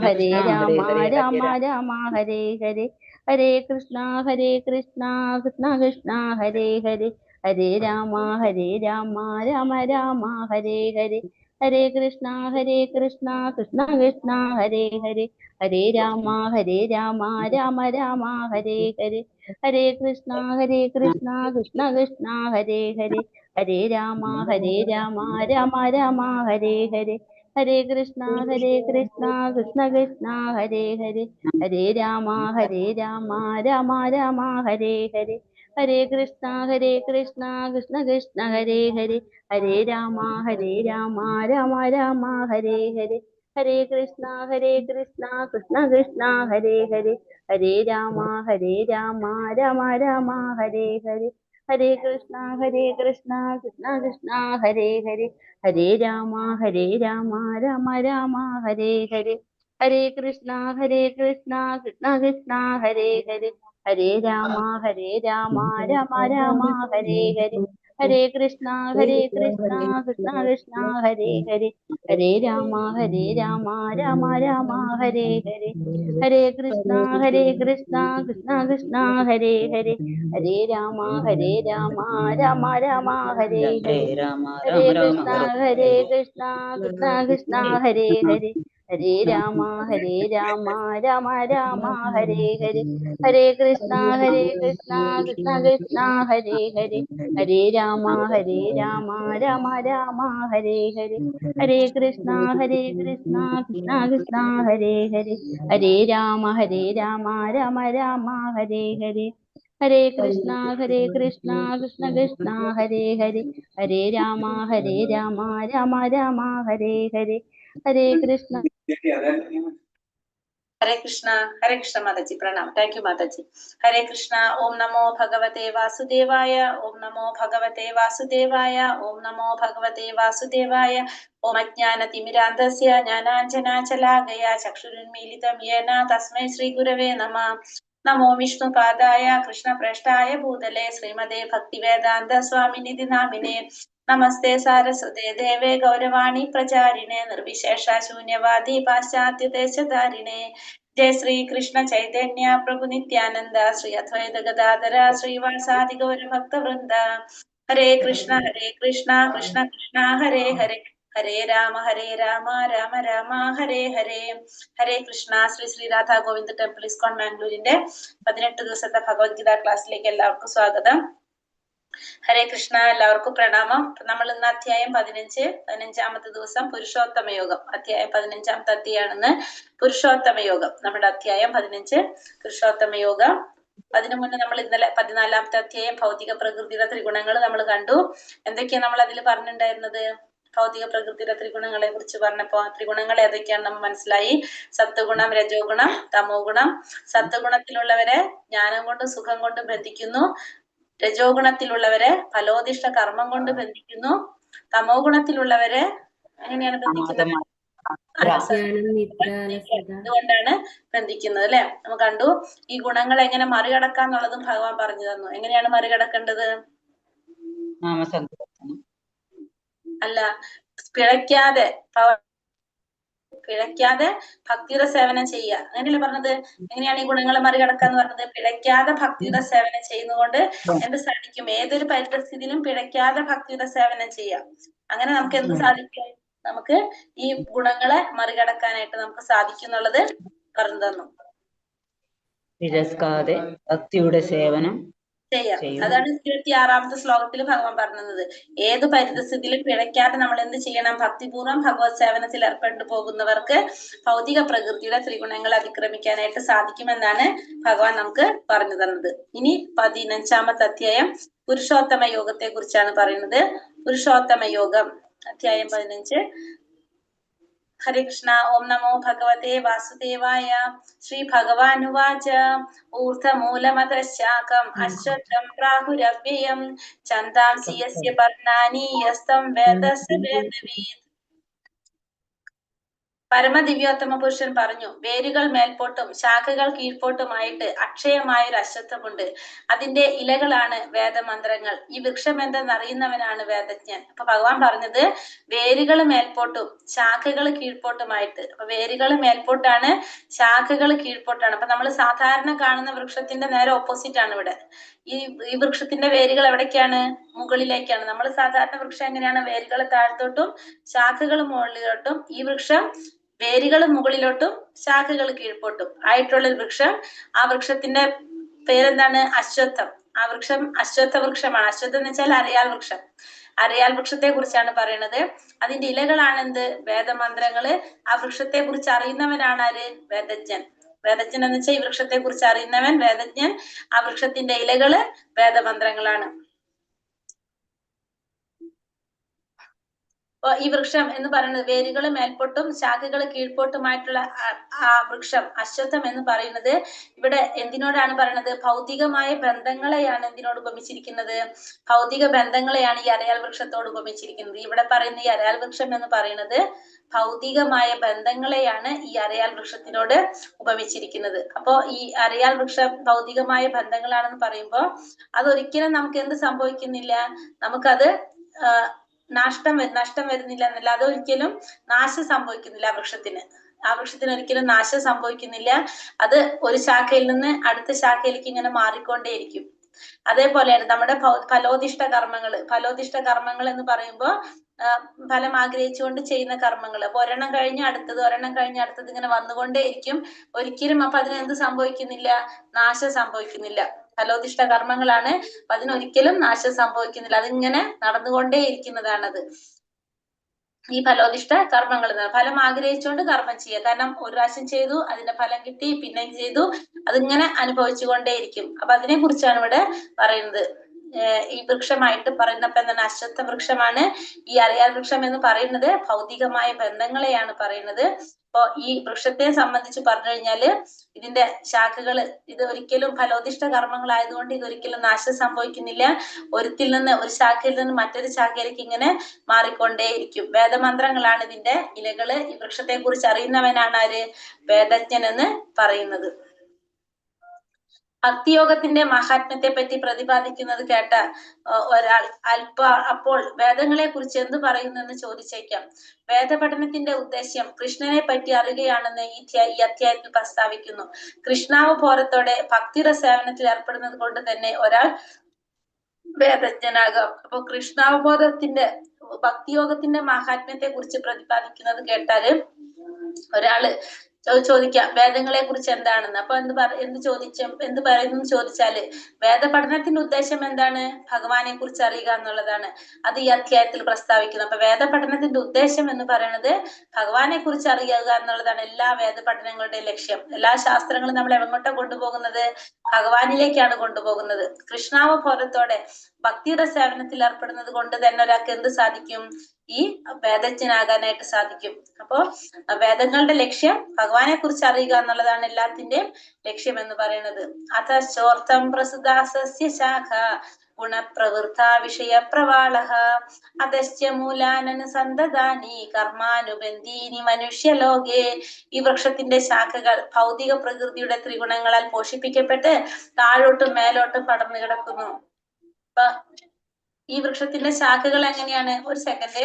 ഹരേ കൃഷ്ണ രാമ ഹരേ ഹരേ രാമ ഹരേ രാമ ഹരേ ഹരേ, ഹരേ കൃഷ്ണ കൃഷ്ണ കൃഷ്ണ ഹരേ ഹരേ, ഹരേ രാമ രാമ രാമ രാമ ഹരേ ഹരേ, ഹരേ കൃഷ്ണ കൃഷ്ണ കൃഷ്ണ ഹരേ ഹരേ, ഹരേ രാമ രാമ രാമ രാമ ഹരേ ഹരേ, ഹരേ കൃഷ്ണ കൃഷ്ണ കൃഷ്ണ ഹരേ ഹരേ, ഹരേ രാമ രാമ രാമ രാമ ഹരേ ഹരേ, ഹരേ കൃഷ്ണ കൃഷ്ണ കൃഷ്ണ ഹരേ ഹരേ, ഹരേ രാമ രാമ രാമ രാമ ഹരേ ഹരേ, ഹരേ കൃഷ്ണ കൃഷ്ണ കൃഷ്ണ ഹരേ ഹരേ, ഹരേ രാമ രാമ രാമ രാമ ഹരേ ഹരേ, ഹരേ കൃഷ്ണ കൃഷ്ണ കൃഷ്ണ ഹരേ ഹരേ, ഹരേ രാമ രാമ രാമ രാമ ഹരേ ഹരേ, ഹരേ കൃഷ്ണ കൃഷ്ണ കൃഷ്ണ ഹരേ ഹരേ, ഹരേ രാമ രാമ രാമ രാമ ഹരേ ഹരേ, ഹരേ കൃഷ്ണ കൃഷ്ണ കൃഷ്ണ ഹരേ ഹരേ, ഹരേ രാമ രാമ രാമ രാമ ഹരേ ഹരേ, ഹരേ കൃഷ്ണ കൃഷ്ണ കൃഷ്ണ ഹരേ ഹരേ, ഹരേ രാമ രാമ രാമ രാമ ഹരേ ഹരേ, ഹരേ കൃഷ്ണ കൃഷ്ണ കൃഷ്ണ ഹരേ ഹരേ, ഹരേ രാമ രാമ രാമ രാമ ഹരേ ഹരേ ഹരേ, രാമ ഹരേ രാമ രാമ കൃഷ്ണ ഹരേ കൃഷ്ണ കൃഷ്ണ ഹരേ ഹരേ, ഹരേ രാമ രാമ രാമ രാമ ഹരേ ഹരേ, ഹരേ കൃഷ്ണ കൃഷ്ണ കൃഷ്ണ ഹരേ ഹരേ, ഹരേ രാമ രാമ രാമ രാമ ഹരേ ഹരേ, ഹരേ കൃഷ്ണ കൃഷ്ണ കൃഷ്ണ ഹരേ ഹരേ, ഹരേ രാമ രാമ രാമ രാമ ഹരേ ഹരേ, ഹരേ കൃഷ്ണ കൃഷ്ണ കൃഷ്ണ ഹരേ ഹരേ, ഹരേ രാമ രാമ രാമ രാമ ഹരേ ഹരേ, ഹരേ കൃഷ്ണ. ഹരേ കൃഷ്ണ മാതാജി, പ്രണാം. Thank you മാതാജി. ഹരേ കൃഷ്ണ. ഓം നമോ ഭഗവതേ വാസുദേവായ, ഓം നമോ ഭഗവതേ വാസുദേവായ, ഓം നമോ ഭഗവതേ വാസുദേവായ. ഓം അജ്ഞാനതിമിരാന്ധസ്യ ജ്ഞാനാഞ്ജനാചലാകയ ചക്ഷുരുന്മീലിതം യേന തസ്മൈ ശ്രീ ഗുരവേ നമഃ. നമോ വിഷ്ണുപാദായ കൃഷ്ണപ്രേഷ്ഠായ ഭൂതലേ ശ്രീമതേ ഭക്തിവേദാന്ത സ്വാമിനിധി നാമിനേ. നമസ്തേ സാരസ്വതേ ദേവേ ഗൗരവാണി പ്രചാരിണേ നിർവിശേഷ ശൂന്യവാദി പാശ്ചാത്യദേശധാരിണേ. ജയ ശ്രീ കൃഷ്ണ ചൈതന്യ പ്രഭു നിത്യാനന്ദ ശ്രീ അദ്വൈത ഗദാധര ശ്രീവാസാദി ഗൗരഭക്തവൃന്ദ. ഹരേ കൃഷ്ണ കൃഷ്ണ കൃഷ്ണ ഹരേ ഹരേ, ഹരേ രാമ രാമ രാമ ഹരേ ഹരേ. ഹരേ കൃഷ്ണ. ശ്രീ ശ്രീ രാധാ ഗോവിന്ദ് ടെമ്പിൾ ഇസ്കോൺ മാംഗ്ലൂരിന്റെ 18 ദിവസത്തെ ഭഗവത്ഗീത ക്ലാസ്സിലേക്ക് എല്ലാവർക്കും സ്വാഗതം. ഹരേ കൃഷ്ണ. എല്ലാവർക്കും പ്രണാമം. നമ്മൾ ഇന്ന് അധ്യായം 15 ദിവസം പുരുഷോത്തമ യോഗം, അധ്യായം 15ാമത്തെ അധ്യായമാണെന്ന്. പുരുഷോത്തമ യോഗം നമ്മുടെ അധ്യായം 15 പുരുഷോത്തമ യോഗം. അതിനു മുന്നേ നമ്മൾ ഇന്നലെ 14ാമത്തെ അധ്യായം ഭൗതിക പ്രകൃതിയുടെ ത്രിഗുണങ്ങൾ നമ്മൾ കണ്ടു. എന്തൊക്കെയാ നമ്മൾ അതിൽ പറഞ്ഞിട്ടുണ്ടായിരുന്നത്? ഭൗതിക പ്രകൃതിയുടെ ത്രിഗുണങ്ങളെ കുറിച്ച് പറഞ്ഞപ്പോ ത്രിഗുണങ്ങൾ ഏതൊക്കെയാണെന്ന് നമ്മൾ മനസ്സിലായി. സത്വഗുണം, രജോ ഗുണം, തമോ ഗുണം. സത്വഗുണത്തിലുള്ളവരെ ജ്ഞാനം കൊണ്ടും സുഖം കൊണ്ടും ബന്ധിക്കുന്നു. രജോ ഗുണത്തിലുള്ളവരെ ഫലോദിഷ്ട കർമ്മം കൊണ്ട് ബന്ധിക്കുന്നു. തമോ ഗുണത്തിലുള്ളവരെ എങ്ങനെയാണ് ബന്ധിക്കുന്നത്? അതുകൊണ്ടാണ് ബന്ധിക്കുന്നത്, അല്ലെ? നമ്മൾ കണ്ടു. ഈ ഗുണങ്ങൾ എങ്ങനെ മറികടക്കാന്നുള്ളതും ഭഗവാൻ പറഞ്ഞു തന്നു. എങ്ങനെയാണ് മറികടക്കേണ്ടത്? അല്ല, പിഴയ്ക്കാതെ ഭക്തിയുടെ സേവനം ചെയ്യുക, അങ്ങനെയല്ലേ പറഞ്ഞത്? എങ്ങനെയാണ് ഈ ഗുണങ്ങളെ മറികടക്കാന്ന് പറഞ്ഞത്? പിഴയ്ക്കാതെ ഭക്തിയുടെ സേവനം ചെയ്യുന്നതുകൊണ്ട് എന്ത് സാധിക്കും? ഏതൊരു പരിസ്ഥിതിയിലും പിഴയ്ക്കാതെ ഭക്തിയുടെ സേവനം ചെയ്യാം. അങ്ങനെ നമുക്ക് എന്ത് സാധിക്കും? നമുക്ക് ഈ ഗുണങ്ങളെ മറികടക്കാനായിട്ട് നമുക്ക് സാധിക്കും എന്നുള്ളത് പറഞ്ഞു തന്നു. തിരസ്കാതെ ഭക്തിയുടെ സേവനം ചെയ്യാം. അതാണ് 26ാമത്തെ ശ്ലോകത്തിൽ ഭഗവാൻ പറഞ്ഞത്. ഏത് പരിസ്ഥിതിയിലും പിഴയ്ക്കാതെ നമ്മൾ എന്ത് ചെയ്യണം? ഭക്തിപൂർവ്വം ഭഗവത് സേവനത്തിൽ ഏർപ്പെട്ടു പോകുന്നവർക്ക് ഭൗതിക പ്രകൃതിയുടെ ത്രിഗുണങ്ങൾ അതിക്രമിക്കാനായിട്ട് സാധിക്കുമെന്നാണ് ഭഗവാൻ നമുക്ക് പറഞ്ഞു തന്നത്. ഇനി 15ാമത്തെ അധ്യായം പുരുഷോത്തമ യോഗത്തെ കുറിച്ചാണ് പറയുന്നത്. പുരുഷോത്തമ യോഗം അധ്യായം 15. ഹരേ കൃഷ്ണ. ഓം നമോ ഭഗവതേ വാസുദേവായ. ശ്രീ ഭഗവാനുവാച. ഊർധമൂലമതശാഖം അശ്വത്ഥം പ്രാഹുരവ്യയം ഛന്ദാംസി യസ്യ പർണാനി യസ്തം വേദ സ വേദവിദ്. പരമദിവ്യോത്തമ പുരുഷൻ പറഞ്ഞു, വേരുകൾ മേൽപോട്ടും ശാഖകൾ കീഴ്പോട്ടുമായിട്ട് അക്ഷയമായ ഒരു അശ്വത്ഥമുണ്ട്. അതിന്റെ ഇലകളാണ് വേദമന്ത്രങ്ങൾ. ഈ വൃക്ഷം എന്തെന്നറിയുന്നവനാണ് വേദജ്ഞൻ. അപ്പൊ ഭഗവാൻ പറഞ്ഞത് വേരുകൾ മേൽപോട്ടും ശാഖകൾ കീഴ്പോട്ടുമായിട്ട്. അപ്പൊ വേരുകൾ മേൽപോട്ടാണ്, ശാഖകൾ കീഴ്പോട്ടാണ്. അപ്പൊ നമ്മൾ സാധാരണ കാണുന്ന വൃക്ഷത്തിന്റെ നേരെ ഓപ്പോസിറ്റ് ആണ് ഇവിടെ. ഈ വൃക്ഷത്തിന്റെ വേരുകൾ എവിടേക്കാണ്? മുകളിലേക്കാണ്. നമ്മൾ സാധാരണ വൃക്ഷം എങ്ങനെയാണ്? വേരുകൾ താഴത്തോട്ടും ശാഖകൾ മുകളിലോട്ടും. ഈ വൃക്ഷം വേരുകൾ മുകളിലോട്ടും ശാഖകൾ കീഴ്പോട്ടും ആയിട്ടുള്ള ഒരു വൃക്ഷം. ആ വൃക്ഷത്തിന്റെ പേരെന്താണ്? അശ്വത്ഥം. ആ വൃക്ഷം അശ്വത്ഥ വൃക്ഷമാണ്. അശ്വത്ഥം എന്ന് വെച്ചാൽ അരയാൽ വൃക്ഷം. അരയാൽ വൃക്ഷത്തെ കുറിച്ചാണ് പറയുന്നത്. അതിന്റെ ഇലകളാണ് എന്ത്? വേദമന്ത്രങ്ങള്. ആ വൃക്ഷത്തെ കുറിച്ച് അറിയുന്നവനാണ് ആര്? വേദജ്ഞൻ. വേദജ്ഞൻ എന്ന് വെച്ചാൽ ഈ വൃക്ഷത്തെ കുറിച്ച് അറിയുന്നവൻ വേദജ്ഞൻ. ആ വൃക്ഷത്തിന്റെ ഇലകള് വേദമന്ത്രങ്ങളാണ്. അപ്പൊ ഈ വൃക്ഷം എന്ന് പറയുന്നത് വേരുകൾ മേൽപോട്ടും ശാഖകൾ കീഴ്പോട്ടുമായിട്ടുള്ള ആ വൃക്ഷം അശ്വത്ഥം എന്ന് പറയുന്നത് ഇവിടെ എന്തിനോടാണ് പറയുന്നത്? ഭൗതികമായ ബന്ധങ്ങളെയാണ് എന്തിനോട് ഉപമിച്ചിരിക്കുന്നത്? ഭൗതിക ബന്ധങ്ങളെയാണ് ഈ അരയാൽ വൃക്ഷത്തോട് ഉപമിച്ചിരിക്കുന്നത്. ഇവിടെ പറയുന്ന ഈ അരയാൽ വൃക്ഷം എന്ന് പറയുന്നത് ഭൗതികമായ ബന്ധങ്ങളെയാണ് ഈ അരയാൽ വൃക്ഷത്തിനോട് ഉപമിച്ചിരിക്കുന്നത്. അപ്പോ ഈ അരയാൽ വൃക്ഷം ഭൗതികമായ ബന്ധങ്ങളാണെന്ന് പറയുമ്പോൾ അതൊരിക്കലും നമുക്ക് എന്ത് സംഭവിക്കുന്നില്ല? നമുക്കത് നഷ്ടം വരുന്നില്ല എന്നല്ല, അതൊരിക്കലും നാശം സംഭവിക്കുന്നില്ല. ആ വൃക്ഷത്തിന് ഒരിക്കലും നാശം സംഭവിക്കുന്നില്ല. അത് ഒരു ശാഖയിൽ നിന്ന് അടുത്ത ശാഖയിലേക്ക് ഇങ്ങനെ മാറിക്കൊണ്ടേയിരിക്കും. അതേപോലെയാണ് നമ്മുടെ ഫലോദിഷ്ട കർമ്മങ്ങൾ എന്ന് പറയുമ്പോൾ ഫലം ആഗ്രഹിച്ചുകൊണ്ട് ചെയ്യുന്ന കർമ്മങ്ങൾ. അപ്പൊ ഒരെണ്ണം കഴിഞ്ഞ് അടുത്തത് ഇങ്ങനെ വന്നുകൊണ്ടേയിരിക്കും. ഒരിക്കലും അപ്പൊ അതിന് എന്ത് സംഭവിക്കുന്നില്ല? നാശം സംഭവിക്കുന്നില്ല. ഫലോദിഷ്ട കർമ്മങ്ങളാണ്. അപ്പൊ അതിനൊരിക്കലും നാശം സംഭവിക്കുന്നില്ല. അതിങ്ങനെ നടന്നുകൊണ്ടേ ഇരിക്കുന്നതാണത്. ഈ ഫലോദിഷ്ട കർമ്മങ്ങൾ ഫലം ആഗ്രഹിച്ചുകൊണ്ട് കർമ്മം ചെയ്യുക. കാരണം ഒരു പ്രാവശ്യം ചെയ്തു, അതിന്റെ ഫലം കിട്ടി, പിന്നെ ചെയ്തു, അതിങ്ങനെ അനുഭവിച്ചുകൊണ്ടേയിരിക്കും. അപ്പൊ അതിനെ കുറിച്ചാണ് ഇവിടെ പറയുന്നത്. ഈ വൃക്ഷമായിട്ട് പറയുന്നപ്പോ എന്താണ്? അശ്വത്ഥ വൃക്ഷമാണ്. ഈ അരയാൽ വൃക്ഷം എന്ന് പറയുന്നത് ഭൗതികമായ ബന്ധങ്ങളെയാണ് പറയുന്നത്. അപ്പൊ ഈ വൃക്ഷത്തെ സംബന്ധിച്ച് പറഞ്ഞു കഴിഞ്ഞാല് ഇതിന്റെ ശാഖകൾ ഇത് ഒരിക്കലും ഫലോദിഷ്ട കർമ്മങ്ങളായതുകൊണ്ട് ഇതൊരിക്കലും നാശം സംഭവിക്കുന്നില്ല. ഒരു ശാഖയിൽ നിന്ന് മറ്റൊരു ശാഖയിലേക്ക് ഇങ്ങനെ മാറിക്കൊണ്ടേയിരിക്കും. വേദമന്ത്രങ്ങളാണ് ഇതിന്റെ ഇലകള്. ഈ വൃക്ഷത്തെ കുറിച്ച് അറിയുന്നവനാണ് ആര്? വേദജ്ഞൻ എന്ന് പറയുന്നത്. ഭക്തിയോഗത്തിന്റെ മഹാത്മ്യത്തെ പറ്റി പ്രതിപാദിക്കുന്നത് കേട്ട ഒരാൾ അപ്പോൾ വേദങ്ങളെ കുറിച്ച് എന്ത് പറയുന്നു എന്ന് ചോദിച്ചേക്കാം. വേദപഠനത്തിന്റെ ഉദ്ദേശ്യം കൃഷ്ണനെ പറ്റി അറിയുകയാണെന്ന് ഈ അധ്യായത്തിൽ പ്രസ്താവിക്കുന്നു. കൃഷ്ണാവബോധത്തോടെ ഭക്തിയുടെ സേവനത്തിൽ ഏർപ്പെടുന്നത് കൊണ്ട് തന്നെ ഒരാൾ വേദജ്ഞനാകാം. അപ്പൊ കൃഷ്ണാവബോധത്തിന്റെ ഭക്തിയോഗത്തിന്റെ മഹാത്മ്യത്തെ കുറിച്ച് പ്രതിപാദിക്കുന്നത് കേട്ടാല് ഒരാള് ചോദിക്കാം വേദങ്ങളെ കുറിച്ച് എന്താണെന്ന്. അപ്പൊ എന്ത് പറയുന്നു ചോദിച്ചാല് വേദപഠനത്തിന്റെ ഉദ്ദേശം എന്താണ്? ഭഗവാനെ കുറിച്ച് അറിയുക എന്നുള്ളതാണ്. അത് ഈ അധ്യായത്തിൽ പ്രസ്താവിക്കുന്നു. അപ്പൊ വേദപഠനത്തിന്റെ ഉദ്ദേശം എന്ന് പറയുന്നത് ഭഗവാനെ കുറിച്ച് അറിയുക എന്നുള്ളതാണ് എല്ലാ വേദപഠനങ്ങളുടെയും ലക്ഷ്യം. എല്ലാ ശാസ്ത്രങ്ങളും നമ്മൾ എങ്ങോട്ടാണ് കൊണ്ടുപോകുന്നത്? ഭഗവാനിലേക്കാണ് കൊണ്ടുപോകുന്നത്. കൃഷ്ണാവബോധത്തോടെ ഭക്തിയുടെ സേവനത്തിൽ ഏർപ്പെടുന്നത് കൊണ്ട് തന്നെ ഒരാൾക്ക് എന്ത് സാധിക്കും? ഈ വേദജ്ഞനാകാനായിട്ട് സാധിക്കും. അപ്പോ വേദങ്ങളുടെ ലക്ഷ്യം ഭഗവാനെ കുറിച്ച് അറിയുക എന്നുള്ളതാണ് എല്ലാത്തിന്റെയും ലക്ഷ്യം എന്ന് പറയുന്നത്. അഥോർത്ഥം പ്രസുദാസസ്യ ശാഖ ഗുണപ്രവൃത്ത വിഷയ പ്രവാളഃ അധശ്ച മൂലാനനുസന്ധതാനി കർമാനുബന്ധീനി മനുഷ്യലോകേ. ഈ വൃക്ഷത്തിന്റെ ശാഖകൾ ഭൗതിക പ്രകൃതിയുടെ ത്രിഗുണങ്ങളാൽ പോഷിപ്പിക്കപ്പെട്ട് താഴോട്ടും മേലോട്ടും പടർന്നു കിടക്കുന്നു. അപ്പൊ ഈ വൃക്ഷത്തിന്റെ ശാഖകൾ എങ്ങനെയാണ്? ഒരു സെക്കൻഡ്.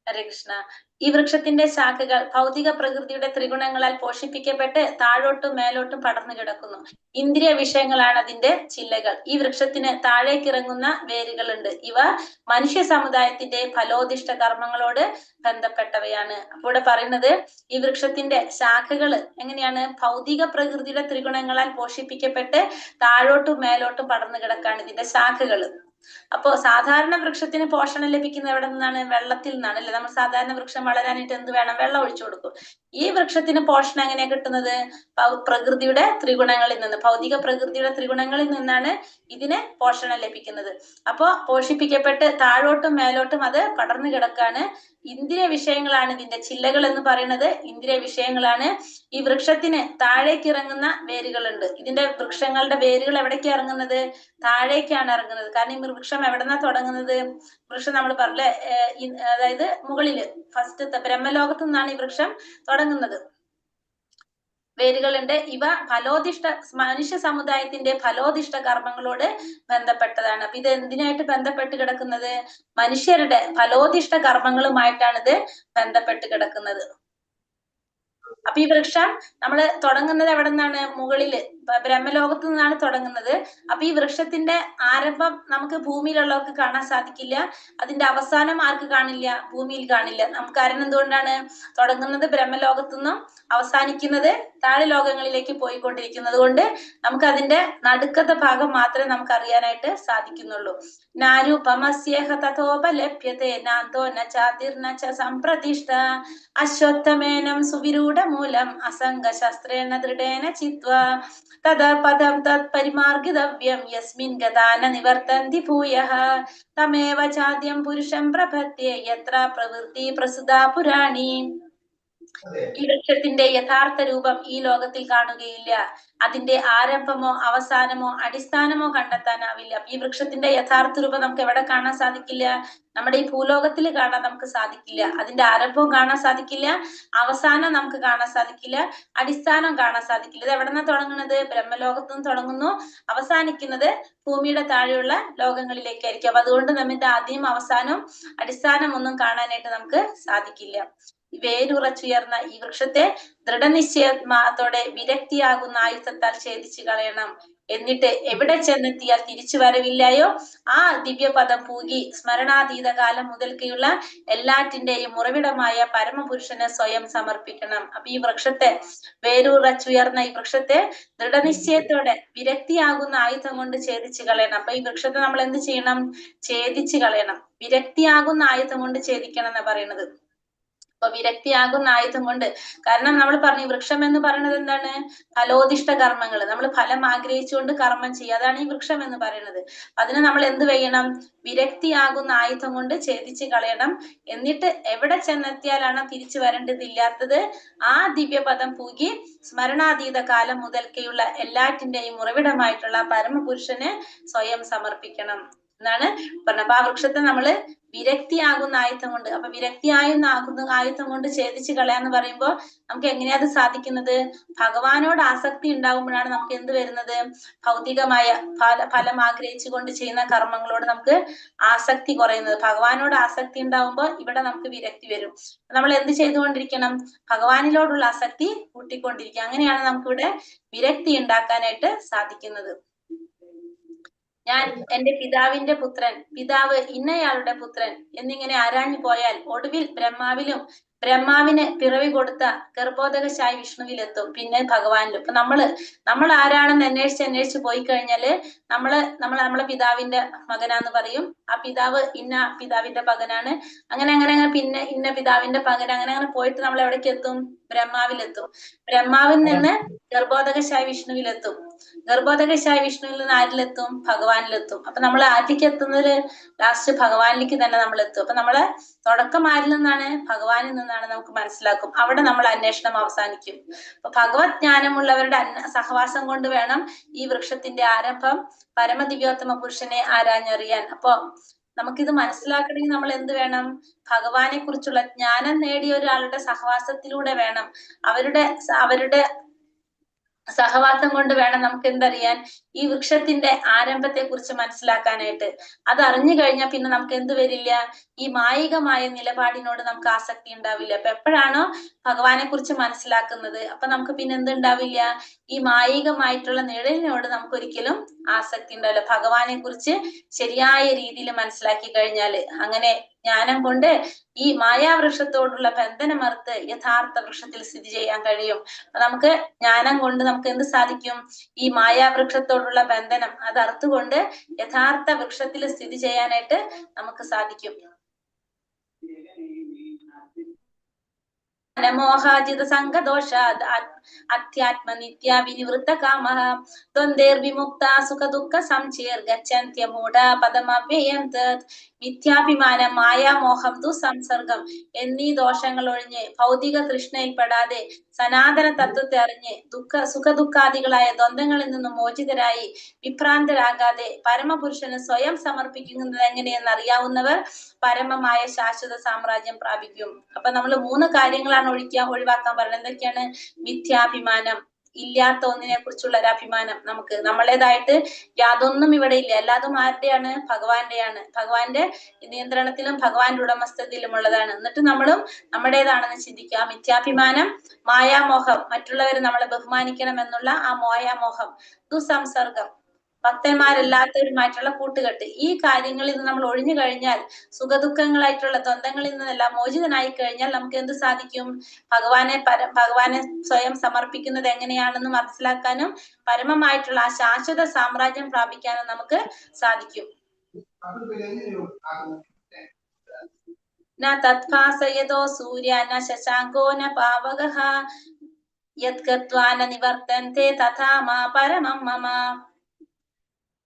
ഹരേ കൃഷ്ണ. ഈ വൃക്ഷത്തിന്റെ ശാഖകൾ ഭൗതിക പ്രകൃതിയുടെ ത്രിഗുണങ്ങളാൽ പോഷിപ്പിക്കപ്പെട്ട് താഴോട്ടും മേലോട്ടും പടർന്നു കിടക്കുന്നു. ഇന്ദ്രിയ വിഷയങ്ങളാണ് അതിന്റെ ചില്ലകൾ. ഈ വൃക്ഷത്തിന് താഴേക്കിറങ്ങുന്ന വേരുകളുണ്ട്. ഇവ മനുഷ്യ സമുദായത്തിന്റെ ഫലോദിഷ്ട കർമ്മങ്ങളോട് ബന്ധപ്പെട്ടവയാണ്. അപ്പോൾ ഇവിടെ പറയുന്നത് ഈ വൃക്ഷത്തിന്റെ ശാഖകൾ എങ്ങനെയാണ്? ഭൗതിക പ്രകൃതിയുടെ ത്രിഗുണങ്ങളാൽ പോഷിപ്പിക്കപ്പെട്ട് താഴോട്ടും മേലോട്ടും പടർന്നു കിടക്കാണ് ഇതിന്റെ ശാഖകൾ. അപ്പോ സാധാരണ വൃക്ഷത്തിന് പോഷണം ലഭിക്കുന്നത് എവിടെ നിന്നാണ്? വെള്ളത്തിൽ നിന്നാണ് അല്ലെ? നമ്മൾ സാധാരണ വൃക്ഷം വളരാനായിട്ട് എന്ത് വേണം? വെള്ളം ഒഴിച്ചു കൊടുക്കും. ഈ വൃക്ഷത്തിന് പോഷണം എങ്ങനെയാ കിട്ടുന്നത്? പ്രകൃതിയുടെ ത്രിഗുണങ്ങളിൽ നിന്ന്, ഭൗതിക പ്രകൃതിയുടെ ത്രിഗുണങ്ങളിൽ നിന്നാണ് ഇതിന് പോഷണം ലഭിക്കുന്നത്. അപ്പോ പോഷിപ്പിക്കപ്പെട്ട് താഴോട്ടും മേലോട്ടും അത് പടർന്നു കിടക്കാണ്. ഇന്ദ്രിയ വിഷയങ്ങളാണ് ഇതിന്റെ ചില്ലകൾ എന്ന് പറയുന്നത്. ഇന്ദ്രിയ വിഷയങ്ങളാണ്. ഈ വൃക്ഷത്തിന് താഴേക്ക് ഇറങ്ങുന്ന വേരുകളുണ്ട്. ഇതിന്റെ വൃക്ഷങ്ങളുടെ വേരുകൾ എവിടേക്ക് ഇറങ്ങുന്നത്? താഴേക്കാണ് ഇറങ്ങുന്നത്. കാരണം ഈ വൃക്ഷം എവിടെന്നാ തുടങ്ങുന്നത്? വൃക്ഷം നമ്മൾ പറഞ്ഞ അതായത് മുകളില് ഫസ്റ്റത്തെ ബ്രഹ്മലോകത്തു നിന്നാണ് ഈ വൃക്ഷം തുടങ്ങുന്നത്. വേരുകളുണ്ട്. ഇവ ഫലോദിഷ്ട മനുഷ്യ സമുദായത്തിന്റെ ഫലോദിഷ്ട കർമ്മങ്ങളോട് ബന്ധപ്പെട്ടതാണ്. അപ്പൊ ഇത് എന്തിനായിട്ട് ബന്ധപ്പെട്ട് കിടക്കുന്നത്? മനുഷ്യരുടെ ഫലോദിഷ്ട കർമ്മങ്ങളുമായിട്ടാണ് ഇത് ബന്ധപ്പെട്ട് കിടക്കുന്നത്. അപ്പൊ ഈ വൃക്ഷം നമ്മള് തുടങ്ങുന്നത് എവിടെ നിന്നാണ്? മുകളില് ബ്രഹ്മലോകത്തു നിന്നാണ് തുടങ്ങുന്നത്. അപ്പൊ ഈ വൃക്ഷത്തിന്റെ ആരംഭം നമുക്ക് ഭൂമിയിലുള്ളവർക്ക് കാണാൻ സാധിക്കില്ല. അതിന്റെ അവസാനം ആർക്ക് കാണില്ല? ഭൂമിയിൽ കാണില്ല. നമുക്ക് കാരണം എന്തുകൊണ്ടാണ്? തുടങ്ങുന്നത് ബ്രഹ്മലോകത്തു നിന്നും അവസാനിക്കുന്നത് താഴെ ലോകങ്ങളിലേക്ക് പോയിക്കൊണ്ടിരിക്കുന്നത് കൊണ്ട് നമുക്ക് അതിന്റെ നടുക്കത്തെ ഭാഗം മാത്രമേ നമുക്ക് അറിയാനായിട്ട് സാധിക്കുന്നുള്ളൂ. നാരൂപമസ്യേഹ തഥോപലഭ്യതേ നാന്തോ ന ചാതിർന ച സംപ്രതിഷ്ഠ അശ്വത്ഥമേനം സുവിരൂഢ മൂലം അസംഗ ശസ്ത്രേണ ദൃഢേന ചിത്വാ തദ പദം തത് പരിമാർഗിതവ്യം യസ്മിൻ ഗതാന നിവർത്തന്തി ഭൂയഃ തമേവ ചാദ്യം പുരുഷം പ്രപദ്യേ യത്ര പ്രവൃത്തി പ്രസുതാ പുരാണി. ഈ വൃക്ഷത്തിന്റെ യഥാർത്ഥ രൂപം ഈ ലോകത്തിൽ കാണുകയില്ല. അതിന്റെ ആരംഭമോ അവസാനമോ അടിസ്ഥാനമോ കണ്ടെത്താനാവില്ല. ഈ വൃക്ഷത്തിന്റെ യഥാർത്ഥ രൂപം നമുക്ക് എവിടെ കാണാൻ സാധിക്കില്ല? നമ്മുടെ ഈ ഭൂലോകത്തിൽ കാണാൻ നമുക്ക് സാധിക്കില്ല. അതിന്റെ ആരംഭവും കാണാൻ സാധിക്കില്ല, അവസാനം നമുക്ക് കാണാൻ സാധിക്കില്ല, അടിസ്ഥാനം കാണാൻ സാധിക്കില്ല. ഇത് എവിടെന്നാ തുടങ്ങുന്നത്? ബ്രഹ്മലോകത്തു നിന്ന് തുടങ്ങുന്നു, അവസാനിക്കുന്നത് ഭൂമിയുടെ താഴെയുള്ള ലോകങ്ങളിലേക്കായിരിക്കും. അപ്പൊ അതുകൊണ്ട് നമ്മുടെ ആദ്യം അവസാനവും അടിസ്ഥാനം ഒന്നും കാണാനായിട്ട് നമുക്ക് സാധിക്കില്ല. വേരുറച്ചുയർന്ന ഈ വൃക്ഷത്തെ ദൃഢനിശ്ചയത്തോടെ വിരക്തിയാകുന്ന ആയുധത്താൽ ഛേദിച്ചു കളയണം. എന്നിട്ട് എവിടെ ചെന്നെത്തിയാൽ തിരിച്ചു വരവില്ലായോ ആ ദിവ്യപദം പൂകി സ്മരണാതീത കാലം മുതൽക്കുള്ള എല്ലാറ്റിന്റെയും ഉറവിടമായ പരമപുരുഷനെ സ്വയം സമർപ്പിക്കണം. അപ്പൊ ഈ വൃക്ഷത്തെ, വേരുറച്ചുയർന്ന ഈ വൃക്ഷത്തെ ദൃഢനിശ്ചയത്തോടെ വിരക്തിയാകുന്ന ആയുധം കൊണ്ട് ഛേദിച്ചു കളയണം. അപ്പൊ ഈ വൃക്ഷത്തെ നമ്മൾ എന്ത് ചെയ്യണം? ഛേദിച്ചു കളയണം. വിരക്തിയാകുന്ന ആയുധം കൊണ്ട് ഛേദിക്കണം എന്നാ പറയുന്നത്. അപ്പൊ വിരക്തിയാകുന്ന ആയുധം കൊണ്ട്, കാരണം നമ്മൾ പറഞ്ഞു വൃക്ഷം എന്ന് പറയുന്നത് എന്താണ്? ഫലോദിഷ്ട കർമ്മങ്ങൾ. നമ്മൾ ഫലം ആഗ്രഹിച്ചുകൊണ്ട് കർമ്മം ചെയ്യുക, അതാണ് ഈ വൃക്ഷം എന്ന് പറയുന്നത്. അതിന് നമ്മൾ എന്ത് ചെയ്യണം? വിരക്തിയാകുന്ന ആയുധം കൊണ്ട് ഛേദിച്ച് കളയണം. എന്നിട്ട് എവിടെ ചെന്നെത്തിയാലാണ് തിരിച്ചു വരേണ്ടതില്ലാത്തത് ആ ദിവ്യപദം പൂകി സ്മരണാതീത കാലം മുതൽക്കുള്ള എല്ലാറ്റിന്റെയും ഉറവിടമായിട്ടുള്ള പരമപുരുഷന് സ്വയം സമർപ്പിക്കണം എന്നാണ് പറഞ്ഞത്. അപ്പൊ ആ വൃക്ഷത്തെ നമ്മള് വിരക്തിയാകുന്ന ആയുധം കൊണ്ട്, അപ്പൊ വിരക്തിയാകുന്ന ആയുധം കൊണ്ട് ഛേദിച്ച് കളയാന്ന് പറയുമ്പോ നമുക്ക് എങ്ങനെയാ അത് സാധിക്കുന്നത്? ഭഗവാനോട് ആസക്തി ഉണ്ടാകുമ്പോഴാണ് നമുക്ക് എന്ത് വരുന്നത്? ഭൗതികമായ ഫലം ആഗ്രഹിച്ചുകൊണ്ട് ചെയ്യുന്ന കർമ്മങ്ങളോട് നമുക്ക് ആസക്തി കുറയുന്നത്. ഭഗവാനോട് ആസക്തി ഉണ്ടാവുമ്പോൾ ഇവിടെ നമുക്ക് വിരക്തി വരും. നമ്മൾ എന്ത് ചെയ്തുകൊണ്ടിരിക്കണം? ഭഗവാനിലോടുള്ള ആസക്തി കൂട്ടിക്കൊണ്ടിരിക്കുക. അങ്ങനെയാണ് നമുക്കിവിടെ വിരക്തി ഉണ്ടാക്കാനായിട്ട് സാധിക്കുന്നത്. ഞാൻ എന്റെ പിതാവിന്റെ പുത്രൻ, പിതാവ് ഇന്നയാളുടെ പുത്രൻ എന്നിങ്ങനെ ആരാഞ്ഞു പോയാൽ ഒടുവിൽ ബ്രഹ്മാവിന് പിറവി കൊടുത്ത ഗർഭോദകശായി വിഷ്ണുവിലെത്തും, പിന്നെ ഭഗവാനിലും. ഇപ്പൊ നമ്മൾ ആരാണെന്ന് അന്വേഷിച്ച് പോയി കഴിഞ്ഞാല് നമ്മളെ പിതാവിന്റെ മകനാന്ന് പറയും. ആ പിതാവ് ഇന്ന പിതാവിന്റെ മകനാണ്, അങ്ങനെ പിന്നെ ഇന്ന പിതാവിന്റെ മകൻ, അങ്ങനെ പോയിട്ട് നമ്മൾ എവിടേക്ക് എത്തും? ബ്രഹ്മാവിലെത്തും. ബ്രഹ്മാവിൽ നിന്ന് ഗർഭോദകശായി വിഷ്ണുവിലെത്തും. ഗർഭോദകശായി വിഷ്ണുവിൽ നിന്ന് ആരിലെത്തും? ഭഗവാനിലെത്തും. അപ്പൊ നമ്മൾ ആദ്യക്ക് എത്തുന്നത് ലാസ്റ്റ് ഭഗവാനിലേക്ക് തന്നെ നമ്മൾ എത്തും. അപ്പൊ നമ്മളെ തുടക്കം ആരിൽ നിന്നാണ്? ഭഗവാനിൽ നിന്നാണ് നമുക്ക് മനസ്സിലാക്കും. അവിടെ നമ്മൾ അന്വേഷണം അവസാനിക്കും. അപ്പൊ ഭഗവത് ജ്ഞാനമുള്ളവരുടെ സഹവാസം കൊണ്ട് വേണം ഈ വൃക്ഷത്തിന്റെ ആരംഭം പരമദിവ്യോത്തമ പുരുഷനെ ആരാഞ്ഞറിയാൻ. അപ്പൊ നമുക്കിത് മനസ്സിലാക്കണമെങ്കിൽ നമ്മൾ എന്ത് വേണം? ഭഗവാനെ കുറിച്ചുള്ള ജ്ഞാനം നേടിയ ഒരാളുടെ സഹവാസത്തിലൂടെ വേണം, അവരുടെ സഹവാസം കൊണ്ട് വേണം നമുക്ക് എന്തറിയാൻ, ഈ വൃക്ഷത്തിന്റെ ആരംഭത്തെ കുറിച്ച് മനസ്സിലാക്കാനായിട്ട്. അത് അറിഞ്ഞു കഴിഞ്ഞാൽ പിന്നെ നമുക്ക് എന്ത് വരില്ല, ഈ മായികമായ നിലപാടിനോട് നമുക്ക് ആസക്തി ഉണ്ടാവില്ല. അപ്പൊ എപ്പോഴാണോ ഭഗവാനെ കുറിച്ച് മനസ്സിലാക്കുന്നത്, അപ്പൊ നമുക്ക് പിന്നെ എന്തുണ്ടാവില്ല, ഈ മായികമായിട്ടുള്ള നിഴലിനോട് നമുക്ക് ഒരിക്കലും ആസക്തി ഉണ്ടാവില്ല. ഭഗവാനെ കുറിച്ച് ശരിയായ രീതിയിൽ മനസ്സിലാക്കി കഴിഞ്ഞാല്, അങ്ങനെ ജ്ഞാനം കൊണ്ട് ഈ മായാവൃക്ഷത്തോടുള്ള ബന്ധനമറുത്ത് യഥാർത്ഥ വൃക്ഷത്തിൽ സ്ഥിതി ചെയ്യാൻ കഴിയും. നമുക്ക് ജ്ഞാനം കൊണ്ട് നമുക്ക് എന്ത് സാധിക്കും, ഈ മായാവൃക്ഷത്തോടുള്ള ബന്ധനം അത് അറുത്തുകൊണ്ട് യഥാർത്ഥ വൃക്ഷത്തിൽ സ്ഥിതി ചെയ്യാനായിട്ട് നമുക്ക് സാധിക്കും. മോഹാജിത സംഘദോഷാദ് അധ്യാത്മ നിത്യ വിനിവൃത്ത കാമഃ ദ്വന്ദ്വൈർവിമുക്ത സുഖ ദുഃഖ സംചേർ ഗച്ഛന്ത്യ മൂഢ പദമവ്യയം തത് മിഥ്യാഭിമാനം മായാമോഹം ദുസംസർഗം എന്നീ ദോഷങ്ങൾ ഒഴിഞ്ഞ് ഭൗതിക തൃഷ്ണയിൽപ്പെടാതെ സനാതന തത്വത്തെ അറിഞ്ഞ് സുഖ ദുഃഖാദികളായ ദ്വന്ദ്ങ്ങളിൽ നിന്നും മോചിതരായി വിഭ്രാന്തരാകാതെ പരമപുരുഷന് സ്വയം സമർപ്പിക്കുന്നത് എങ്ങനെയെന്ന് അറിയാവുന്നവർ പരമമായ ശാശ്വത സാമ്രാജ്യം പ്രാപിക്കും. അപ്പൊ നമ്മൾ 3 കാര്യങ്ങളാണ് ഒഴിവാക്കാൻ പറയുന്നത്. എന്തൊക്കെയാണ്? മിഥ്യാഭിമാനം, ഇല്ലാത്ത ഒന്നിനെ കുറിച്ചുള്ള ഒരു അഭിമാനം. നമുക്ക് നമ്മളേതായിട്ട് യാതൊന്നും ഇവിടെ ഇല്ല, എല്ലാതും ആരുടെയാണ്? ഭഗവാന്റെയാണ്. ഭഗവാന്റെ നിയന്ത്രണത്തിലും ഭഗവാന്റെ ഉടമസ്ഥതയിലും ഉള്ളതാണ്. എന്നിട്ട് നമ്മളും നമ്മുടേതാണെന്ന് ചിന്തിക്കുക. മിഥ്യാഭിമാനം, മായാമോഹം, മറ്റുള്ളവർ നമ്മളെ ബഹുമാനിക്കണം എന്നുള്ള ആ മായാമോഹം, ദുസംസർഗം, ഭക്തന്മാരല്ലാത്തവരുമായിട്ടുള്ള കൂട്ടുകെട്ട്. ഈ കാര്യങ്ങളിൽ നിന്ന് നമ്മൾ ഒഴിഞ്ഞു കഴിഞ്ഞാൽ, സുഖദുഃഖങ്ങളായിട്ടുള്ള ദ്വന്ദ്ങ്ങളിൽ നിന്നെല്ലാം മോചിതനായി കഴിഞ്ഞാൽ നമുക്ക് എന്ത് സാധിക്കും? ഭഗവാനെ സ്വയം സമർപ്പിക്കുന്നത് എങ്ങനെയാണെന്ന് മനസ്സിലാക്കാനും പരമമായിട്ടുള്ള ആ ശാശ്വത സാമ്രാജ്യം പ്രാപിക്കാനും നമുക്ക് സാധിക്കും. ന തത്ഭാസയതോ സൂര്യ ന ശശാങ്കോ ന പാവകഃ യദ്ഗത്വാ ന നിവർത്തന്തെ തഥാ മാ പരമം മമ.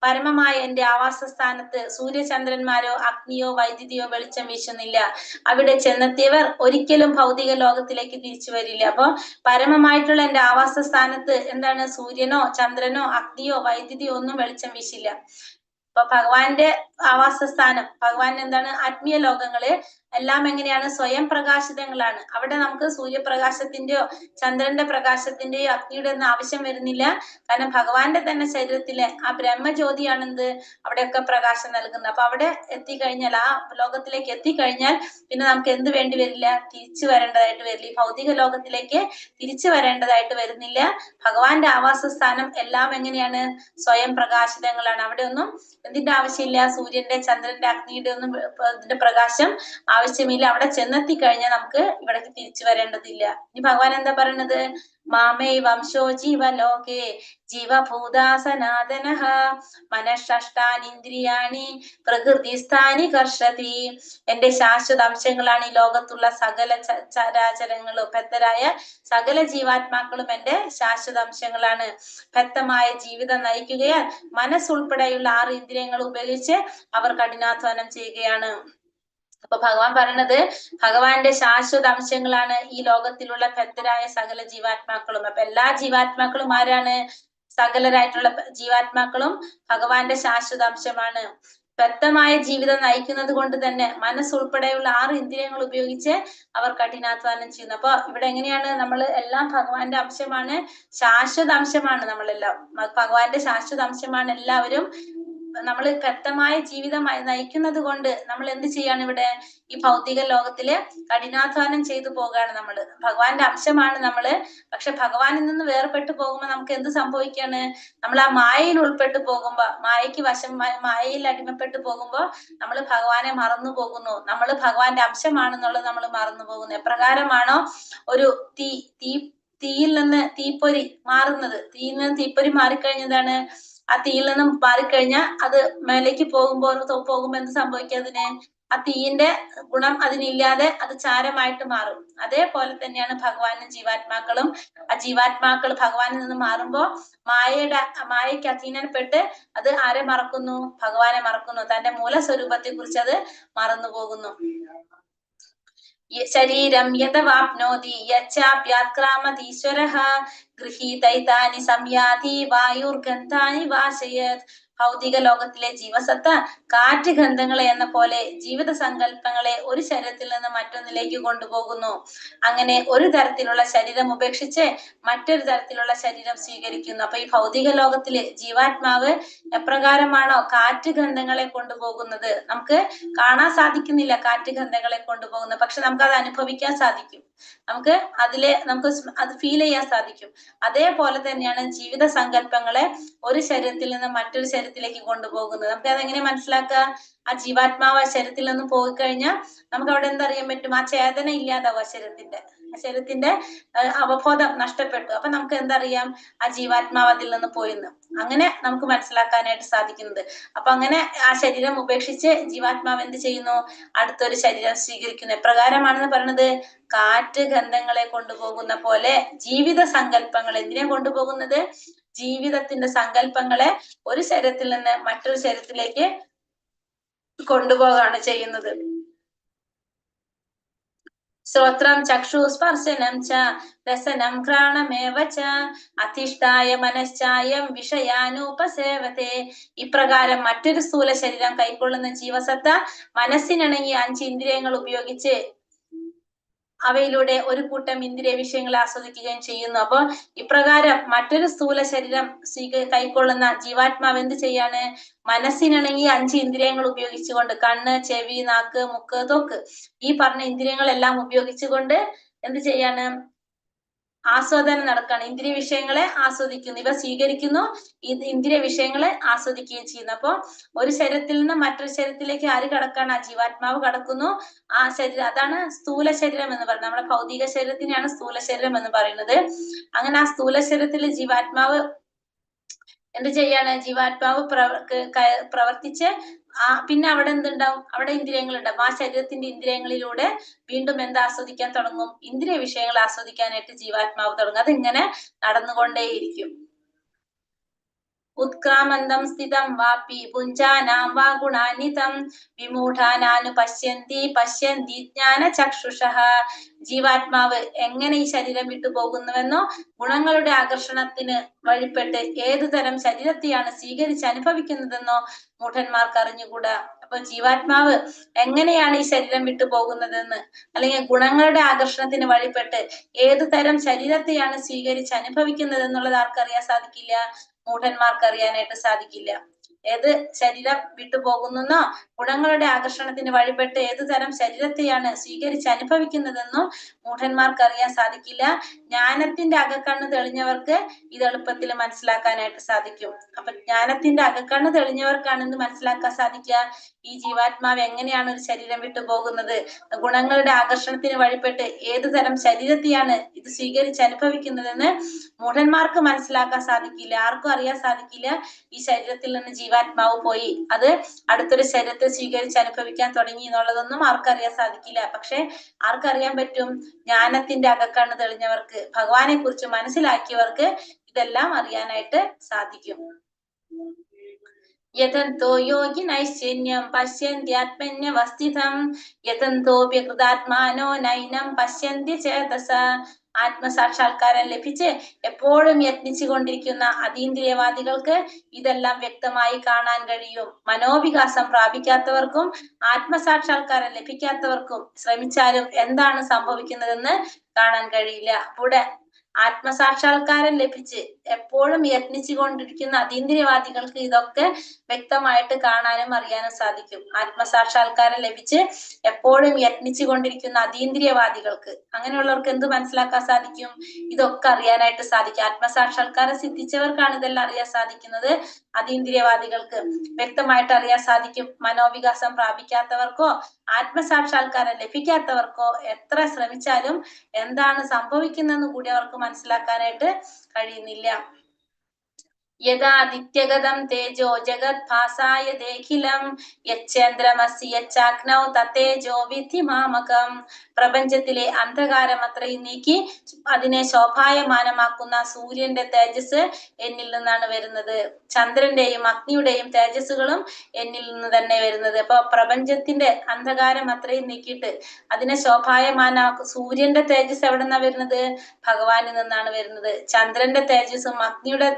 പരമമായ എന്റെ ആവാസസ്ഥാനത്ത് സൂര്യചന്ദ്രന്മാരോ അഗ്നിയോ വൈദ്യുതിയോ വെളിച്ചം വീശുന്നില്ല. അവിടെ ചെന്നെത്തിയവർ ഒരിക്കലും ഭൗതിക ലോകത്തിലേക്ക് തിരിച്ചു വരില്ല. അപ്പൊ പരമമായിട്ടുള്ള എന്റെ ആവാസസ്ഥാനത്ത് എന്താണ്? സൂര്യനോ ചന്ദ്രനോ അഗ്നിയോ വൈദ്യുതിയോ ഒന്നും വെളിച്ചം വീശില്ല. അപ്പൊ ഭഗവാന്റെ ആവാസസ്ഥാനം, ഭഗവാൻ എന്താണ്? ആത്മീയ ലോകങ്ങള് എല്ലാം എങ്ങനെയാണ്? സ്വയം പ്രകാശിതങ്ങളാണ്. അവിടെ നമുക്ക് സൂര്യപ്രകാശത്തിന്റെയോ ചന്ദ്രന്റെ പ്രകാശത്തിന്റെയോ അഗ്നിയുടെ ഒന്നും ആവശ്യം വരുന്നില്ല. കാരണം ഭഗവാന്റെ തന്നെ ശരീരത്തിലെ ആ ബ്രഹ്മജ്യോതിയാണെന്ത് അവിടെയൊക്കെ പ്രകാശം നൽകുന്നത്. അപ്പൊ അവിടെ എത്തിക്കഴിഞ്ഞാൽ, ആ ലോകത്തിലേക്ക് എത്തിക്കഴിഞ്ഞാൽ പിന്നെ നമുക്ക് എന്ത് വേണ്ടി വരില്ല? തിരിച്ചു വരേണ്ടതായിട്ട് വരില്ല. ഈ ഭൗതിക ലോകത്തിലേക്ക് തിരിച്ചു വരേണ്ടതായിട്ട് വരുന്നില്ല. ഭഗവാന്റെ ആവാസസ്ഥാനം എല്ലാം എങ്ങനെയാണ്? സ്വയം പ്രകാശിതങ്ങളാണ്. അവിടെ ഒന്നും എന്തിന്റെ ആവശ്യമില്ല? സൂര്യന്റെ ചന്ദ്രന്റെ അഗ്നിയുടെ ഒന്നും ഇതിന്റെ പ്രകാശം ആവശ്യമില്ല. അവിടെ ചെന്നെത്തി കഴിഞ്ഞാൽ നമുക്ക് ഇവിടേക്ക് തിരിച്ചു വരേണ്ടതില്ല. ഇനി ഭഗവാൻ എന്താ പറയണത്? മാമേ വംശോ ജീവലോകേ ജീവഭൂതാ സനാതനഃ മനഃഷ്ടാനീന്ദ്രിയാണി പ്രകൃതിസ്ഥാനി കർഷതി. എന്റെ ശാശ്വത അംശങ്ങളാണ് ഈ ലോകത്തുള്ള സകല ചരാചരങ്ങളും. ബദ്ധരായ സകല ജീവാത്മാക്കളും എന്റെ ശാശ്വത അംശങ്ങളാണ്. ബദ്ധമായ ജീവിതം നയിക്കുകയാൽ മനസ്സുൾപ്പെടെയുള്ള 6 ഇന്ദ്രിയങ്ങൾ ഉപയോഗിച്ച് അവർ കഠിനാധ്വാനം ചെയ്യുകയാണ്. അപ്പൊ ഭഗവാൻ പറയണത് ഭഗവാന്റെ ശാശ്വത അംശങ്ങളാണ് ഈ ലോകത്തിലുള്ള ബദ്ധരായ സകല ജീവാത്മാക്കളും. അപ്പൊ എല്ലാ ജീവാത്മാക്കളും ആരാണ്? സകലരായിട്ടുള്ള ജീവാത്മാക്കളും ഭഗവാന്റെ ശാശ്വത അംശമാണ്. ബദ്ധമായ ജീവിതം നയിക്കുന്നത് കൊണ്ട് തന്നെ മനസ്സുൾപ്പെടെയുള്ള 6 ഇന്ദ്രിയങ്ങൾ ഉപയോഗിച്ച് അവർ കഠിനാധ്വാനം ചെയ്യുന്നു. അപ്പൊ ഇവിടെ എങ്ങനെയാണ്? നമ്മൾ എല്ലാം ഭഗവാന്റെ അംശമാണ്, ശാശ്വത അംശമാണ്. നമ്മളെല്ലാം ഭഗവാന്റെ ശാശ്വത അംശമാണ്. എല്ലാവരും നമ്മൾ ബദ്ധമായ ജീവിതം നയിക്കുന്നത് കൊണ്ട് നമ്മൾ എന്ത് ചെയ്യാണ്? ഇവിടെ ഈ ഭൗതിക ലോകത്തില് കഠിനാധ്വാനം ചെയ്തു പോകാണ്. നമ്മള് ഭഗവാന്റെ അംശമാണ് നമ്മള്. പക്ഷെ ഭഗവാനിൽ നിന്ന് വേർപെട്ടു പോകുമ്പോൾ നമുക്ക് എന്ത് സംഭവിക്കാണ്? നമ്മൾ ആ മായയിൽ ഉൾപ്പെട്ടു പോകുമ്പോ, മായയ്ക്ക് മായയിൽ അടിമപ്പെട്ടു പോകുമ്പോ നമ്മൾ ഭഗവാനെ മറന്നു പോകുന്നു. നമ്മൾ ഭഗവാന്റെ അംശമാണെന്നുള്ളത് നമ്മൾ മറന്നു പോകുന്നു. എപ്രകാരമാണോ ഒരു തീയിൽ നിന്ന് തീപ്പൊരി മാറുന്നത്, തീയിൽ നിന്ന് തീപ്പൊരി മാറിക്കഴിഞ്ഞതാണ്, ആ തീയിൽ നിന്നും മാറിക്കഴിഞ്ഞാൽ അത് മേലേക്ക് പോകുമ്പോ എന്ത് സംഭവിക്കും? അതിന് ആ തീയിന്റെ ഗുണം അതിനില്ലാതെ അത് ചാരമായിട്ട് മാറും. അതേപോലെ തന്നെയാണ് ഭഗവാനും ജീവാത്മാക്കളും. ആ ജീവാത്മാക്കൾ ഭഗവാനിൽ നിന്ന് മാറുമ്പോ മായയ്ക്ക് അധീനപ്പെട്ട് അത് ആരെ മറക്കുന്നു? ഭഗവാനെ മറക്കുന്നു. തന്റെ മൂലസ്വരൂപത്തെ കുറിച്ച് അത് മറന്നു പോകുന്നു. ശരീരം യഥവാപ്നോതി യച്ഛാപ്യാത്ക്രാമതീശ്വരഃ ഗൃഹീതൈതാനി സംയാതി വായുർഗന്ധാനി വാശയത്. ഭൗതിക ലോകത്തിലെ ജീവസത്ത കാറ്റ് ഗന്ധങ്ങളെ എന്ന പോലെ ജീവിത സങ്കല്പങ്ങളെ ഒരു ശരീരത്തിൽ നിന്ന് മറ്റൊന്നിലേക്ക് കൊണ്ടുപോകുന്നു. അങ്ങനെ ഒരു തരത്തിലുള്ള ശരീരം ഉപേക്ഷിച്ച് മറ്റൊരു തരത്തിലുള്ള ശരീരം സ്വീകരിക്കുന്നു. അപ്പൊ ഈ ഭൗതിക ലോകത്തില് ജീവാത്മാവ് എപ്രകാരമാണോ കാറ്റ് ഗന്ധങ്ങളെ കൊണ്ടുപോകുന്നത്, നമുക്ക് കാണാൻ സാധിക്കുന്നില്ല കാറ്റ് ഗന്ധങ്ങളെ കൊണ്ടുപോകുന്നത്, പക്ഷെ നമുക്ക് അത് അനുഭവിക്കാൻ സാധിക്കും, നമുക്ക് അത് ഫീൽ ചെയ്യാൻ സാധിക്കും. അതേപോലെ തന്നെയാണ് ജീവിത സങ്കല്പങ്ങളെ ഒരു ശരീരത്തിൽ നിന്ന് മറ്റൊരു ശരീരത്തിലേക്ക് കൊണ്ടുപോകുന്നത്. നമുക്ക് അതെങ്ങനെ മനസ്സിലാക്കുക? ആ ജീവാത്മാവ് ആ ശരീരത്തിൽ നിന്ന് പോയി കഴിഞ്ഞാൽ നമുക്ക് അവിടെ എന്തറിയാൻ പറ്റും? ആ ചേതന ഇല്ലാതാവും, ശരീരത്തിന്റെ അവബോധം നഷ്ടപ്പെട്ടു. അപ്പൊ നമുക്ക് എന്തറിയാം? ആ ജീവാത്മാവ് അതിൽ നിന്ന് പോയിന്ന് അങ്ങനെ നമുക്ക് മനസ്സിലാക്കാനായിട്ട് സാധിക്കുന്നത്. അപ്പൊ അങ്ങനെ ആ ശരീരം ഉപേക്ഷിച്ച് ജീവാത്മാവ് എന്ത് ചെയ്യുന്നു? അടുത്തൊരു ശരീരം സ്വീകരിക്കുന്നു. എപ്രകാരമാണെന്ന് പറയുന്നത്? കാറ്റ് ഗന്ധങ്ങളെ കൊണ്ടുപോകുന്ന പോലെ ജീവിത സങ്കല്പങ്ങൾ എന്തിനെ കൊണ്ടുപോകുന്നത്? ജീവിതത്തിന്റെ സങ്കല്പങ്ങളെ ഒരു ശരീരത്തിൽ നിന്ന് മറ്റൊരു ശരീരത്തിലേക്ക് കൊണ്ടുപോകാണ് ചെയ്യുന്നത്. ശ്രോത്രം ചക്ഷു സ്പർശനം ച രസനം ഘ്രാണമേവ ച അധിഷ്ഠായ മനശ്ചായം വിഷയാനുപസേവത്തെ. ഇപ്രകാരം മറ്റൊരു സ്ഥൂല ശരീരം കൈക്കൊള്ളുന്ന ജീവസത്ത മനസ്സിനിണങ്ങി 5 ഇന്ദ്രിയങ്ങൾ ഉപയോഗിച്ച് അവയിലൂടെ ഒരു കൂട്ടം ഇന്ദ്രിയ വിഷയങ്ങളെ ആസ്വദിക്കുകയും ചെയ്യുന്നു. അപ്പൊ ഇപ്രകാരം മറ്റൊരു സ്ഥൂല ശരീരം കൈക്കൊള്ളുന്ന ജീവാത്മാവ് എന്ത് ചെയ്യാണ്? മനസ്സിനിണങ്ങി 5 ഇന്ദ്രിയങ്ങൾ ഉപയോഗിച്ചുകൊണ്ട്, കണ്ണ്, ചെവി, നാക്ക്, മുക്ക്, ത്വക്ക്, ഈ പറഞ്ഞ ഇന്ദ്രിയങ്ങളെല്ലാം ഉപയോഗിച്ചുകൊണ്ട് എന്ത് ചെയ്യാണ്? ആസ്വാദനം നടക്കുകയാണ്. ഇന്ദ്രിയ വിഷയങ്ങളെ ആസ്വദിക്കുന്നു, ഇവ സ്വീകരിക്കുന്നു, ഇന്ദ്രിയ വിഷയങ്ങളെ ആസ്വദിക്കുകയും ചെയ്യുന്നു. അപ്പൊ ഒരു ശരീരത്തിൽ നിന്ന് മറ്റൊരു ശരീരത്തിലേക്ക് ആര് കടക്കാണ്? ആ ജീവാത്മാവ് കടക്കുന്നു. ആ ശരീരം, അതാണ് സ്ഥൂല ശരീരം എന്ന് പറയുന്നത്. നമ്മുടെ ഭൗതിക ശരീരത്തിനെയാണ് സ്ഥൂല ശരീരം എന്ന് പറയുന്നത്. അങ്ങനെ ആ സ്ഥൂല ശരീരത്തിലെ ജീവാത്മാവ് എന്ത് ചെയ്യാണ്? ജീവാത്മാവ് പ്രവർത്തിച്ച് പിന്നെ അവിടെ എന്തുണ്ടാവും? അവിടെ ഇന്ദ്രിയങ്ങൾ ഉണ്ടാവും. ആ ശരീരത്തിന്റെ ഇന്ദ്രിയങ്ങളിലൂടെ വീണ്ടും എന്താ ആസ്വദിക്കാൻ തുടങ്ങും? ഇന്ദ്രിയ വിഷയങ്ങൾ ആസ്വദിക്കാനായിട്ട് ജീവാത്മാവ് തുടങ്ങും. അതിങ്ങനെ നടന്നുകൊണ്ടേയിരിക്കും. ഉത്ക്രാമന്തം സ്ഥിതം വാപി പുഞ്ചാനാം വാ ഗുണാനിതം വിമൂഢാനാനു പശ്യന്തി ജ്ഞാന ചക്ഷുഷഃ. ജീവാത്മാവ് എങ്ങനെ ഈ ശരീരം വിട്ടു പോകുന്നുവെന്നോ ഗുണങ്ങളുടെ ആകർഷണത്തിന് വഴിപ്പെട്ട് ഏതു തരം ശരീരത്തെയാണ് സ്വീകരിച്ച് അനുഭവിക്കുന്നതെന്നോ മൂഢന്മാർക്ക് അറിഞ്ഞുകൂടാ. അപ്പൊ ജീവാത്മാവ് എങ്ങനെയാണ് ഈ ശരീരം വിട്ടു പോകുന്നതെന്ന്, അല്ലെങ്കിൽ ഗുണങ്ങളുടെ ആകർഷണത്തിന് വഴിപ്പെട്ട് ഏതു തരം ശരീരത്തെയാണ് സ്വീകരിച്ച് അനുഭവിക്കുന്നത് എന്നുള്ളത് ആർക്കറിയാൻ സാധിക്കില്ല? മൂഢന്മാർക്ക് അറിയാനായിട്ട് സാധിക്കില്ല. ഏത് ശരീരം വിട്ടുപോകുന്നെന്നോ ഗുണങ്ങളുടെ ആകർഷണത്തിന് വഴിപ്പെട്ട് ഏതു തരം ശരീരത്തെയാണ് സ്വീകരിച്ച് അനുഭവിക്കുന്നതെന്നോ മൂഢന്മാർക്ക് അറിയാൻ സാധിക്കില്ല. ജ്ഞാനത്തിന്റെ അകക്കണ്ണ് തെളിഞ്ഞവർക്ക് ഇത് എളുപ്പത്തിൽ മനസ്സിലാക്കാനായിട്ട് സാധിക്കും. അപ്പൊ ജ്ഞാനത്തിന്റെ അകക്കണ്ണ് തെളിഞ്ഞവർക്കാണെന്ന് മനസ്സിലാക്കാൻ സാധിക്കുക ഈ ജീവാത്മാവ് എങ്ങനെയാണ് ഒരു ശരീരം വിട്ടു പോകുന്നത്, ഗുണങ്ങളുടെ ആകർഷണത്തിന് വഴിപ്പെട്ട് ഏതു തരം ശരീരത്തെയാണ് ഇത് സ്വീകരിച്ച് അനുഭവിക്കുന്നതെന്ന് മൂഢന്മാർക്ക് മനസ്സിലാക്കാൻ സാധിക്കില്ല. ആർക്കും അറിയാൻ സാധിക്കില്ല ഈ ശരീരത്തിൽ നിന്ന് ജീവാത്മാവ് പോയി അത് അടുത്തൊരു ശരീരത്തെ സ്വീകരിച്ച് അനുഭവിക്കാൻ തുടങ്ങി എന്നുള്ളതൊന്നും ആർക്കറിയാൻ സാധിക്കില്ല. പക്ഷെ ആർക്കറിയാൻ പറ്റും? ജ്ഞാനത്തിന്റെ അകക്കണ്ണ് തെളിഞ്ഞവർക്ക്, ഭഗവാനെ കുറിച്ച് മനസ്സിലാക്കിയവർക്ക് ഇതെല്ലാം അറിയാനായിട്ട് സാധിക്കും. യതന്തോ യോഗിനൈശ്ചന്യം പശ്യന്ത്യാത്മന്യവസ്ഥിതം യതന്തോ വ്യകൃതാത്മാനോ നൈനം പശ്യന്തി ചേതസ. ആത്മസാക്ഷാത്കാരം ലഭിച്ച് എപ്പോഴും യത്നിച്ചു കൊണ്ടിരിക്കുന്ന അതീന്ദ്രിയവാദികൾക്ക് ഇതെല്ലാം വ്യക്തമായി കാണാൻ കഴിയും. മനോവികാസം പ്രാപിക്കാത്തവർക്കും ആത്മസാക്ഷാത്കാരം ലഭിക്കാത്തവർക്കും ശ്രമിച്ചാലും എന്താണ് സംഭവിക്കുന്നതെന്ന് കാണാൻ കഴിയില്ല. ഇവിടെ ആത്മസാക്ഷാത്കാരം ലഭിച്ച് എപ്പോഴും യത്നിച്ചു കൊണ്ടിരിക്കുന്ന അതീന്ദ്രിയവാദികൾക്ക് ഇതൊക്കെ വ്യക്തമായിട്ട് കാണാനും അറിയാനും സാധിക്കും. ആത്മസാക്ഷാത്കാരം ലഭിച്ച് എപ്പോഴും യത്നിച്ചു കൊണ്ടിരിക്കുന്ന അതീന്ദ്രിയവാദികൾക്ക്, അങ്ങനെയുള്ളവർക്ക് എന്ത് മനസ്സിലാക്കാൻ സാധിക്കും? ഇതൊക്കെ അറിയാനായിട്ട് സാധിക്കും. ആത്മസാക്ഷാത്കാരം സിദ്ധിച്ചവർക്കാണ് ഇതെല്ലാം അറിയാൻ സാധിക്കുന്നത്. അതീന്ദ്രിയവാദികൾക്ക് വ്യക്തമായിട്ട് അറിയാൻ സാധിക്കും. മനോവികാസം പ്രാപിക്കാത്തവർക്കോ ആത്മസാക്ഷാത്കാരം ലഭിക്കാത്തവർക്കോ എത്ര ശ്രമിച്ചാലും എന്താണ് സംഭവിക്കുന്നതെന്ന് കൂടി അവർക്ക് മനസ്സിലാക്കാനായിട്ട് കഴിയുന്നില്ല. യഥാദിത്യഗതം തേജോ ജഗത്ഭാസായ ദേഖിലം യച്ചന്ദ്രമസി യച്ചാഗ്നൗ തത്തേജോ വിധി മാമകം. പ്രപഞ്ചത്തിലെ അന്ധകാരം അത്രയും നീക്കി അതിനെ ശോഭായമാനമാക്കുന്ന സൂര്യന്റെ തേജസ് എന്നിൽ നിന്നാണ് വരുന്നത്. ചന്ദ്രന്റെയും അഗ്നിയുടെയും തേജസ്സുകളും എന്നിൽ നിന്ന് തന്നെ വരുന്നത്. അപ്പൊ പ്രപഞ്ചത്തിന്റെ അന്ധകാരം അത്രയും നീക്കിയിട്ട് അതിനെ ശോഭായമാനാക്കും. സൂര്യന്റെ തേജസ് എവിടെ നിന്നാണ് വരുന്നത്? ഭഗവാനിൽ നിന്നാണ് വരുന്നത്. ചന്ദ്രന്റെ തേജസ്സും അഗ്നിയുടെ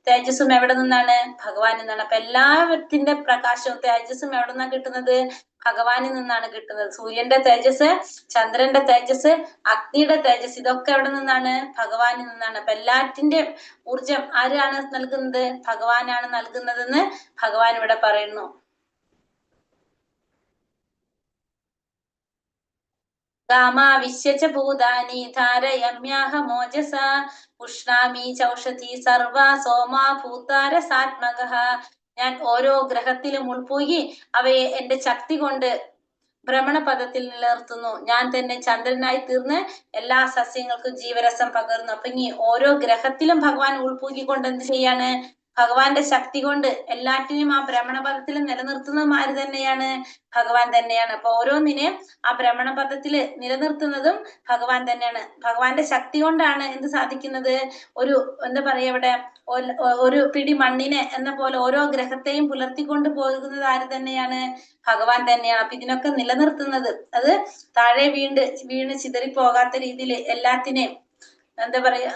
തേജസ്സും എവിടെ നിന്നാണ്? ഭഗവാനിൽ നിന്നാണ്. അപ്പൊ എല്ലാത്തിന്റെ പ്രകാശവും തേജസ്സും എവിടെ നിന്നാണ് കിട്ടുന്നത്? ഭഗവാനിൽ നിന്നാണ് കിട്ടുന്നത്. സൂര്യന്റെ തേജസ്, ചന്ദ്രന്റെ തേജസ്, അഗ്നിയുടെ തേജസ്, ഇതൊക്കെ എവിടെ നിന്നാണ്? ഭഗവാനിൽ നിന്നാണ്. അപ്പൊ എല്ലാറ്റിന്റെ ഊർജം ആരാണ് നൽകുന്നത്? ഭഗവാനാണ് നൽകുന്നതെന്ന് ഭഗവാൻ ഇവിടെ പറയുന്നു. ഗാമാവിശ്യച ഭൂതാനി ധാരയമ്യാഹമോജസ ഉഷ്ണാമി ചൗഷധി സർവ സോമാ ഭൂതാരസാത്മകഃ. ഞാൻ ഓരോ ഗ്രഹത്തിലും ഉൾപോയി അവയെ എന്റെ ശക്തി കൊണ്ട് ഭ്രമണപഥത്തിൽ നിലനിർത്തുന്നു. ഞാൻ തന്നെ ചന്ദ്രനായി തീർന്ന് എല്ലാ സസ്യങ്ങൾക്കും ജീവരസം പകർന്നു. അപ്പൊ ഇനി ഓരോ ഗ്രഹത്തിലും ഭഗവാൻ ഉൾപൂകിക്കൊണ്ട് എന്ത് ചെയ്യാണ്? ഭഗവാന്റെ ശക്തി കൊണ്ട് എല്ലാറ്റിനെയും ആ ഭ്രമണപഥത്തിൽ നിലനിർത്തുന്നതും ആര് തന്നെയാണ്? ഭഗവാൻ തന്നെയാണ്. അപ്പൊ ഓരോന്നിനെയും ആ ഭ്രമണപഥത്തിൽ നിലനിർത്തുന്നതും ഭഗവാൻ തന്നെയാണ്. ഭഗവാന്റെ ശക്തി കൊണ്ടാണ് എന്ത് സാധിക്കുന്നത്? ഒരു എന്താ പറയാ ഇവിടെ, ഒരു പിടി മണ്ണിനെ എന്ന പോലെ ഓരോ ഗ്രഹത്തെയും പുലർത്തിക്കൊണ്ട് പോകുന്നത് ആര് തന്നെയാണ്? ഭഗവാൻ തന്നെയാണ്. അപ്പൊ ഇതിനൊക്കെ നിലനിർത്തുന്നത്, അത് താഴെ വീണ് ചിതറിപ്പോകാത്ത രീതിയിൽ എല്ലാത്തിനെയും എന്താ പറയാ,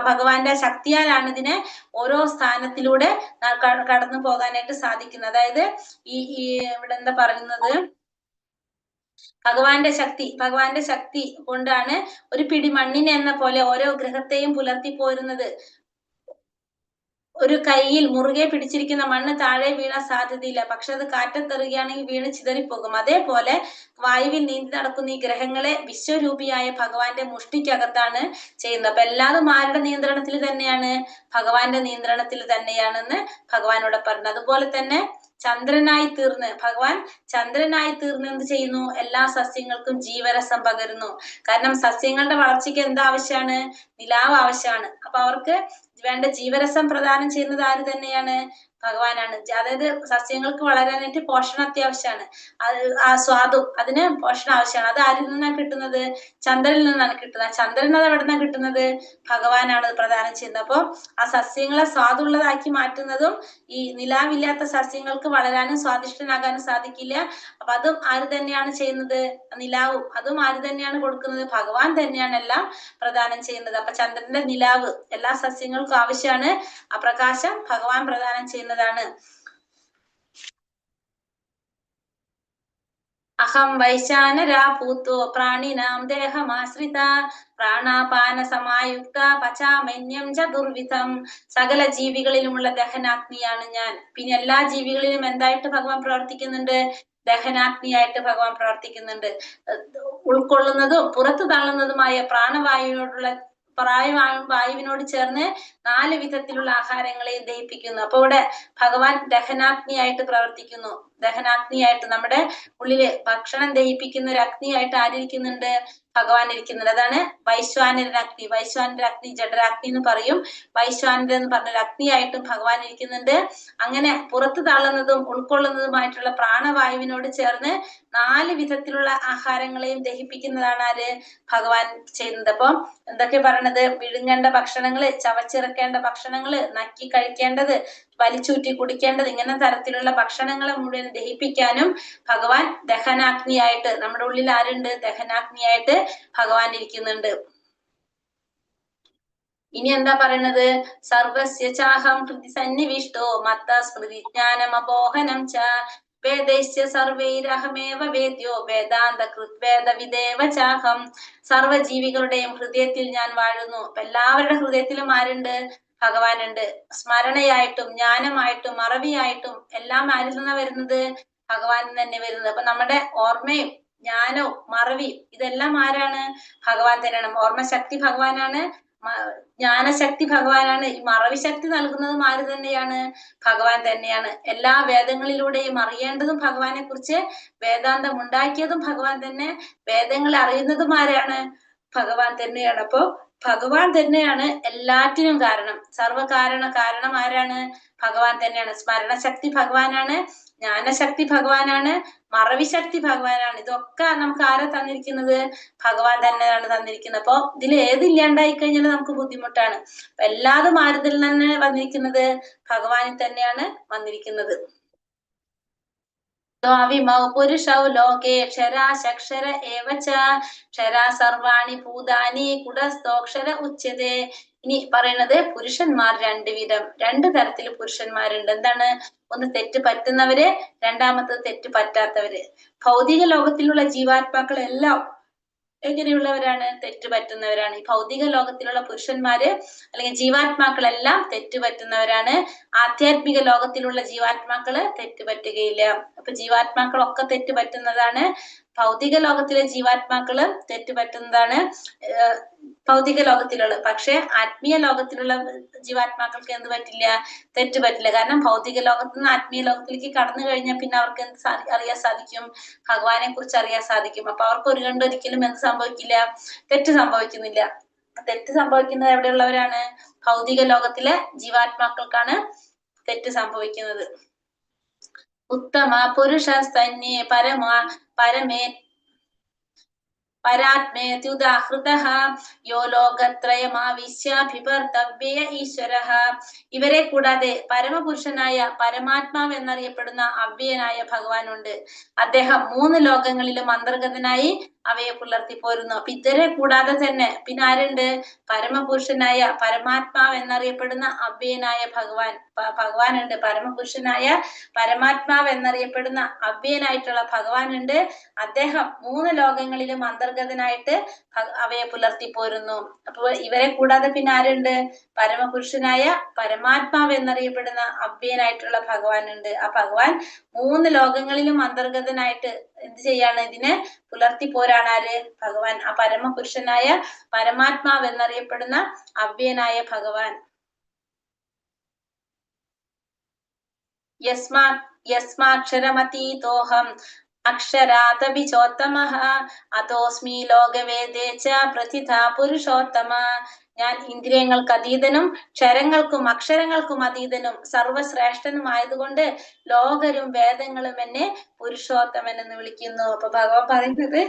ഭഗവാന്റെ ശക്തിയാലാണ് ഇതിനെ ഓരോ സ്ഥാനത്തിലൂടെ കടന്നു പോകാനായിട്ട് സാധിക്കുന്നത്. അതായത് ഈ ഇവിടെ എന്താ പറയുന്നത്, ഭഗവാന്റെ ശക്തി കൊണ്ടാണ് ഒരു പിടി മണ്ണിനെ എന്ന പോലെ ഓരോ ഗ്രഹത്തെയും പുലർത്തി പോരുന്നത്. ഒരു കയ്യിൽ മുറുകെ പിടിച്ചിരിക്കുന്ന മണ്ണ് താഴെ വീഴാൻ സാധ്യതയില്ല. പക്ഷെ അത് കാറ്റത്തെറുകയാണെങ്കിൽ വീണ് ചിതറിപ്പോകും. അതേപോലെ വായുവിൽ നീന്തി നടക്കുന്ന ഈ ഗ്രഹങ്ങളെ വിശ്വരൂപിയായ ഭഗവാന്റെ മുഷ്ടിക്കകത്താണ് ചെയ്യുന്നത്. അപ്പൊ എല്ലാതും ആരുടെ നിയന്ത്രണത്തിൽ തന്നെയാണ്? ഭഗവാന്റെ നിയന്ത്രണത്തിൽ തന്നെയാണെന്ന് ഭഗവാനോട് പറഞ്ഞു. അതുപോലെ തന്നെ ഭഗവാൻ ചന്ദ്രനായി തീർന്ന് എന്ത് ചെയ്യുന്നു? എല്ലാ സസ്യങ്ങൾക്കും ജീവരസം പകരുന്നു. കാരണം സസ്യങ്ങളുടെ വളർച്ചയ്ക്ക് എന്താവശ്യമാണ്? നിലാവ് ആവശ്യമാണ്. അപ്പൊ അവർക്ക് വേണ്ട ജീവരസം പ്രദാനം ചെയ്യുന്നത് ആര് തന്നെയാണ്? ഭഗവാനാണ്. അതായത് സസ്യങ്ങൾക്ക് വളരാനായിട്ട് പോഷണം അത്യാവശ്യമാണ്. സ്വാദും അതിന് പോഷണം ആവശ്യമാണ്. അത് ആരിൽ നിന്നാണ് കിട്ടുന്നത്? ചന്ദ്രനിൽ നിന്നാണ് കിട്ടുന്നത്. ചന്ദ്രൻ അത് എവിടെ നിന്നാണ് കിട്ടുന്നത്? ഭഗവാനാണ് പ്രദാനം ചെയ്യുന്നത്. അപ്പൊ ആ സസ്യങ്ങളെ സ്വാദുള്ളതാക്കി മാറ്റുന്നതും ഈ നിലാവില്ലാത്ത സസ്യങ്ങൾക്ക് വളരാനും സ്വാദിഷ്ടനാകാനും സാധിക്കില്ല. അപ്പൊ അതും ആര് തന്നെയാണ് ചെയ്യുന്നത്? നിലാവും അതും ആര് തന്നെയാണ് കൊടുക്കുന്നത്? ഭഗവാൻ തന്നെയാണ് എല്ലാം പ്രദാനം ചെയ്യുന്നത്. അപ്പൊ ചന്ദ്രന്റെ നിലാവ് എല്ലാ സസ്യങ്ങൾക്കും ആവശ്യമാണ്. ആ പ്രകാശം ഭഗവാൻ പ്രദാനം ചെയ്യുന്നതാണ്. അഹം വൈശാനരാ ഭൂതോ പ്രാണിനാം ദേഹമാശ്രിത പ്രാണാപാന സമായുക്ത പചാമന്യം ചതുർവിധം. സകല ജീവികളിലുമുള്ള ദഹനാഗ്നിയാണ് ഞാൻ. പിന്നെ എല്ലാ ജീവികളിലും എന്തായിട്ട് ഭഗവാൻ പ്രവർത്തിക്കുന്നുണ്ട്? ദഹനാഗ്നിയായിട്ട് ഭഗവാൻ പ്രവർത്തിക്കുന്നുണ്ട്. ഉൾക്കൊള്ളുന്നതും പുറത്തു തള്ളുന്നതുമായ വായുവിനോട് ചേർന്ന് 4 വിധത്തിലുള്ള ആഹാരങ്ങളെ ദഹിപ്പിക്കുന്നു. അപ്പൊ ഇവിടെ ഭഗവാൻ ദഹനാഗ്നിയായിട്ട് പ്രവർത്തിക്കുന്നു. ദഹനാഗ്നിയായിട്ട് നമ്മുടെ ഉള്ളില് ഭക്ഷണം ദഹിപ്പിക്കുന്ന ഒരു അഗ്നിയായിട്ട് ആരിയ്ക്കുന്നുണ്ട്? ഭഗവാൻ ഇരിക്കുന്നുണ്ട്. അതാണ് വൈശ്വാനരഗ്നി. വൈശ്വാനരഗ്നി, ജഠരാഗ്നി എന്ന് പറയും. വൈശ്വാനരൻ എന്ന് പറഞ്ഞൊരു അഗ്നിയായിട്ടും ഭഗവാൻ ഇരിക്കുന്നുണ്ട്. അങ്ങനെ പുറത്തു തള്ളുന്നതും ഉൾക്കൊള്ളുന്നതുമായിട്ടുള്ള പ്രാണവായുവിനോട് ചേർന്ന് 4 വിധത്തിലുള്ള ആഹാരങ്ങളെയും ദഹിപ്പിക്കുന്നതാണ് ആര്? ഭഗവാൻ ചെയ്യുന്നത്. അപ്പം എന്തൊക്കെ പറയണത്? വിഴുങ്ങേണ്ട ഭക്ഷണങ്ങള്, ചവച്ചിറക്കേണ്ട ഭക്ഷണങ്ങള്, നക്കി കഴിക്കേണ്ടത്, വലിച്ചൂറ്റി കുടിക്കേണ്ടത്, ഇങ്ങനെ തരത്തിലുള്ള ഭക്ഷണങ്ങളെ മുഴുവൻ ദഹിപ്പിക്കാനും ഭഗവാൻ ദഹനാഗ്നിയായിട്ട്, നമ്മുടെ ഉള്ളിൽ ആരുണ്ട്? ദഹനാഗ്നിയായിട്ട് ഭഗവാൻ ഇരിക്കുന്നുണ്ട്. ഇനി എന്താ പറയുന്നത്? സർവസ്യ ചാഹം ഹൃദി സന്നിവിഷ്ടോ മത്ത സ്മൃതിജ്ഞാനമപോഹനം ച വേദൈശ്ച സർവൈരഹമേവ വേദ്യോ വേദാന്ത കൃത്വേദവിദേവ ചാഹം. സർവജീവികളുടെയും ഹൃദയത്തിൽ ഞാൻ വാഴുന്നു. അപ്പൊ എല്ലാവരുടെ ഹൃദയത്തിലും ആരുണ്ട്? ഭഗവാനുണ്ട്. സ്മരണയായിട്ടും ജ്ഞാനമായിട്ടും മറവിയായിട്ടും എല്ലാം ആരിൽ നിന്നാണ് വരുന്നത്? ഭഗവാനിൽ തന്നെ വരുന്നത്. അപ്പൊ നമ്മുടെ ഓർമ്മയും ജ്ഞാനവും മറവിയും ഇതെല്ലാം ആരാണ്? ഭഗവാൻ തന്നെയാണ്. ഓർമ്മശക്തി ഭഗവാനാണ്, ജ്ഞാനശക്തി ഭഗവാനാണ്. ഈ മറവി ശക്തി നൽകുന്നതും ആര് തന്നെയാണ്? ഭഗവാൻ തന്നെയാണ്. എല്ലാ വേദങ്ങളിലൂടെയും അറിയേണ്ടതും ഭഗവാനെ കുറിച്ച്, വേദാന്തം ഉണ്ടാക്കിയതും ഭഗവാൻ തന്നെ, വേദങ്ങൾ അറിയുന്നതും ആരാണ്? ഭഗവാൻ തന്നെയാണ്. അപ്പോ ഭഗവാൻ തന്നെയാണ് എല്ലാറ്റിനും കാരണം. കാരണം ആരാണ്? ഭഗവാൻ തന്നെയാണ്. സ്മരണശക്തി ഭഗവാനാണ്, ജ്ഞാനശക്തി ഭഗവാനാണ്, മറവി ശക്തി ഭഗവാനാണ്. ഇതൊക്കെ നമുക്ക് ആരാ തന്നിരിക്കുന്നത്? ഭഗവാൻ തന്നെയാണ് തന്നിരിക്കുന്നത്. അപ്പൊ ഇതിൽ ഏതില്ലാണ്ടായി കഴിഞ്ഞാൽ നമുക്ക് ബുദ്ധിമുട്ടാണ്. അപ്പൊ എല്ലാതും ആരിൽ തന്നെ വന്നിരിക്കുന്നത്? ഭഗവാനിൽ തന്നെയാണ് വന്നിരിക്കുന്നത്. പുരുഷൗ ലോകേ ക്ഷരാശക്ഷര ഏവച ക്ഷരാ സർവാണി ഭൂതാനി കുടസ്ഥോക്ഷര ഉച്യതേ. ഇനി പറയുന്നത് പുരുഷന്മാർ രണ്ട് തരത്തിൽ പുരുഷന്മാരുണ്ട്. എന്താണ്? ഒന്ന് തെറ്റ് പറ്റുന്നവര്, രണ്ടാമത്തത് തെറ്റ് പറ്റാത്തവര്. ഭൗതിക ലോകത്തിലുള്ള ജീവാത്മാക്കളെല്ലാം എങ്ങനെയുള്ളവരാണ്? തെറ്റുപറ്റുന്നവരാണ്. ഈ ഭൗതിക ലോകത്തിലുള്ള പുരുഷന്മാര് അല്ലെങ്കിൽ ജീവാത്മാക്കളെല്ലാം തെറ്റുപറ്റുന്നവരാണ്. ആധ്യാത്മിക ലോകത്തിലുള്ള ജീവാത്മാക്കള് തെറ്റുപറ്റുകയില്ല. അപ്പൊ ജീവാത്മാക്കളൊക്കെ തെറ്റുപറ്റുന്നതാണ്. ഭൗതിക ലോകത്തിലെ ജീവാത്മാക്കള് തെറ്റുപറ്റുന്നതാണ് ഭൗതിക ലോകത്തിലുള്ള. പക്ഷെ ആത്മീയ ലോകത്തിലുള്ള ജീവാത്മാക്കൾക്ക് എന്ത് പറ്റില്ല? തെറ്റുപറ്റില്ല. കാരണം ഭൗതിക ലോകത്ത് നിന്ന് ആത്മീയ ലോകത്തിലേക്ക് കടന്നു കഴിഞ്ഞാൽ പിന്നെ അവർക്ക് എന്ത് അറിയാൻ സാധിക്കും? ഭഗവാനെ കുറിച്ച് അറിയാൻ സാധിക്കും. അപ്പൊ അവർക്ക് ഒരിക്കലും എന്ത് സംഭവിക്കില്ല? തെറ്റ് സംഭവിക്കുന്നില്ല. തെറ്റ് സംഭവിക്കുന്നത് എവിടെയുള്ളവരാണ്? ഭൗതിക ലോകത്തിലെ ജീവാത്മാക്കൾക്കാണ് തെറ്റ് സംഭവിക്കുന്നത്. ഉത്തമ പുരുഷ സ്തന്യേ പരമേ പരാത്മേത്യുദാഹൃതഃ യോ ലോകത്രയമാവിശ്യാഭിവർത്തവ്യേ ഈശ്വരഃ. ഇവരെ കൂടാതെ പരമപുരുഷനായ പരമാത്മാവ് എന്നറിയപ്പെടുന്ന അവ്യയനായ ഭഗവാനുണ്ട്. അദ്ദേഹം 3 ലോകങ്ങളിലും അന്തർഗതനായി അവയെ പുലർത്തി പോരുന്നു. അപ്പൊ ഇവരെ കൂടാതെ തന്നെ പിന്നെ ആരുണ്ട്? പരമപുരുഷനായ പരമാത്മാവ് എന്നറിയപ്പെടുന്ന അവ്യയനായ ഭഗവാനുണ്ട്. പരമപുരുഷനായ പരമാത്മാവ് എന്നറിയപ്പെടുന്ന അവ്യയനായിട്ടുള്ള ഭഗവാനുണ്ട്. അദ്ദേഹം 3 ലോകങ്ങളിലും അന്തർഗതനായിട്ട് അവയെ പുലർത്തി പോരുന്നു. അപ്പൊ ഇവരെ കൂടാതെ പിന്നെ ആരുണ്ട്? പരമപുരുഷനായ പരമാത്മാവ് എന്നറിയപ്പെടുന്ന അവ്യയനായിട്ടുള്ള ഭഗവാനുണ്ട്. ആ ഭഗവാൻ 3 ലോകങ്ങളിലും അന്തർഗതനായിട്ട് എന്ത് ചെയ്യാണ്? ഇതിനെ പുലർത്തി പോരാണ് ആര്? ഭഗവാൻ. ആ പരമപുരുഷനായ പരമാത്മാവ് എന്നറിയപ്പെടുന്ന അവ്യയനായ ഭഗവാൻ. യസ്മാക്ഷരമതീതോഹം അക്ഷരാതപി ചോത്തമഃ അതോസ്മി ലോകവേദേ ച പ്രതിഥാ പുരുഷോത്തമ. ഞാൻ ഇന്ദ്രിയങ്ങൾക്ക് അതീതനും ക്ഷരങ്ങൾക്കും അക്ഷരങ്ങൾക്കും അതീതനും സർവശ്രേഷ്ഠനുമായതുകൊണ്ട് ലോകരും വേദങ്ങളും എന്നെ പുരുഷോത്തമൻ എന്ന് വിളിക്കുന്നു. അപ്പൊ ഭഗവാൻ പറയുന്നത്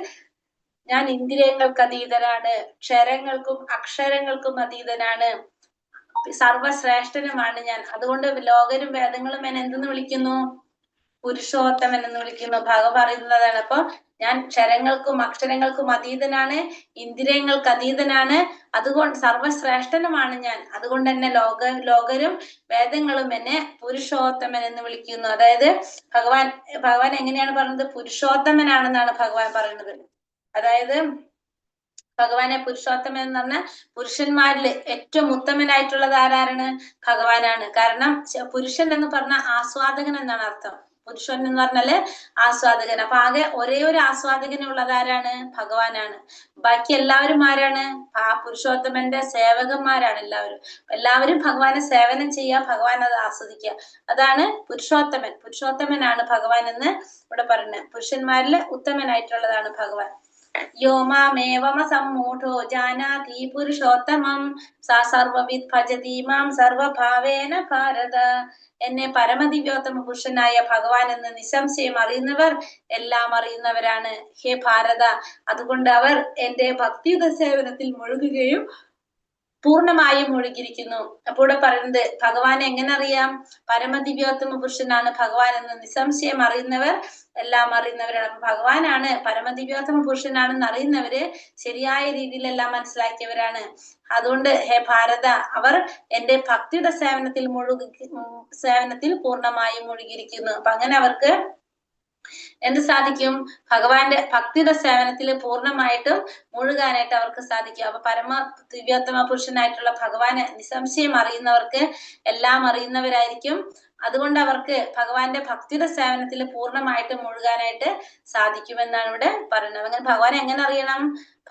ഞാൻ ഇന്ദ്രിയങ്ങൾക്ക് അതീതനാണ്, ക്ഷരങ്ങൾക്കും അക്ഷരങ്ങൾക്കും അതീതനാണ്, സർവശ്രേഷ്ഠനുമാണ് ഞാൻ. അതുകൊണ്ട് ലോകരും വേദങ്ങളും എന്നെ എന്തെന്ന് വിളിക്കുന്നു? പുരുഷോത്തമൻ എന്ന് വിളിക്കുന്നു. ഭഗവാൻ പറയുന്നതാണ്. അപ്പൊ ഞാൻ ക്ഷരങ്ങൾക്കും അക്ഷരങ്ങൾക്കും അതീതനാണ്, ഇന്ദ്രിയങ്ങൾക്ക് അതീതനാണ്, അതുകൊണ്ട് സർവശ്രേഷ്ഠനുമാണ് ഞാൻ. അതുകൊണ്ട് തന്നെ ലോകരും വേദങ്ങളും എന്നെ പുരുഷോത്തമൻ എന്ന് വിളിക്കുന്നു. അതായത് ഭഗവാൻ എങ്ങനെയാണ് പറഞ്ഞത്? പുരുഷോത്തമനാണെന്നാണ് ഭഗവാൻ പറയുന്നത്. അതായത് ഭഗവാനെ പുരുഷോത്തമൻ എന്ന് പറഞ്ഞാൽ പുരുഷന്മാരിൽ ഏറ്റവും ഉത്തമനായിട്ടുള്ളത് ആരാണ്? ഭഗവാനാണ്. കാരണം പുരുഷൻ എന്ന് പറഞ്ഞ ആസ്വാദകൻ എന്നാണ് അർത്ഥം. പുരുഷൻ എന്ന് പറഞ്ഞാല് ആസ്വാദകൻ. അപ്പൊ ആകെ ഒരേ ഒരു ആസ്വാദകനുള്ളത് ആരാണ്? ഭഗവാനാണ്. ബാക്കി എല്ലാവരും ആരാണ്? ആ പുരുഷോത്തമന്റെ സേവകന്മാരാണ് എല്ലാവരും. എല്ലാവരും ഭഗവാനെ സേവനം ചെയ്യുക, ഭഗവാൻ അത് ആസ്വദിക്കുക. അതാണ് പുരുഷോത്തമൻ. പുരുഷോത്തമനാണ് ഭഗവാൻ എന്ന് ഇവിടെ പറയുന്നത്. പുരുഷന്മാരിൽ ഉത്തമനായിട്ടുള്ളതാണ് ഭഗവാൻ. യോ മാമേവമസമ്മൂഢോ ജാനാതി പുരുഷോത്തമം സാ സർവവിദ് ഭജതി മാം സർവഭാവേന ഭാരത. എന്നെ പരമദിവ്യോത്തമ പുരുഷനായ ഭഗവാൻ എന്ന് നിസ്സംശയം അറിയുന്നവർ എല്ലാം അറിയുന്നവരാണ്. ഹേ ഭാരത, അതുകൊണ്ട് അവർ എന്റെ ഭക്തിയുത സേവനത്തിൽ മുഴുകുകയും പൂർണ്ണമായും മുഴുകിയിരിക്കുന്നു. അപ്പോൾ ഇവിടെ പറയുന്നത് ഭഗവാനെ എങ്ങനെ അറിയാം? പരമദിവ്യോത്തമ പുരുഷനാണ് ഭഗവാൻ എന്ന് നിസ്സംശയം അറിയുന്നവർ എല്ലാം അറിയുന്നവരാണ്. അപ്പൊ ഭഗവാനാണ് പരമദിവ്യോത്തമ പുരുഷനാണെന്ന് അറിയുന്നവര് ശരിയായ രീതിയിലെല്ലാം മനസ്സിലാക്കിയവരാണ്. അതുകൊണ്ട് ഹേ ഭാരത, അവർ എന്റെ ഭക്തിയുടെ സേവനത്തിൽ പൂർണ്ണമായും മുഴുകിയിരിക്കുന്നു. അപ്പൊ അങ്ങനെ അവർക്ക് എന്ത് സാധിക്കും? ഭഗവാന്റെ ഭക്തിയുടെ സേവനത്തിൽ പൂർണ്ണമായിട്ടും മുഴുകാനായിട്ട് അവർക്ക് സാധിക്കും. അപ്പൊ പരമ ദിവ്യോത്തമ പുരുഷനായിട്ടുള്ള ഭഗവാനെ നിസ്സംശയം അറിയുന്നവർക്ക് എല്ലാം അറിയുന്നവരായിരിക്കും. അതുകൊണ്ട് അവർക്ക് ഭഗവാന്റെ ഭക്തിയുടെ സേവനത്തിൽ പൂർണ്ണമായിട്ട് മുഴുകാനായിട്ട് സാധിക്കുമെന്നാണ് ഇവിടെ പറയുന്നത്. അങ്ങനെ ഭഗവാനെ എങ്ങനെ അറിയണം?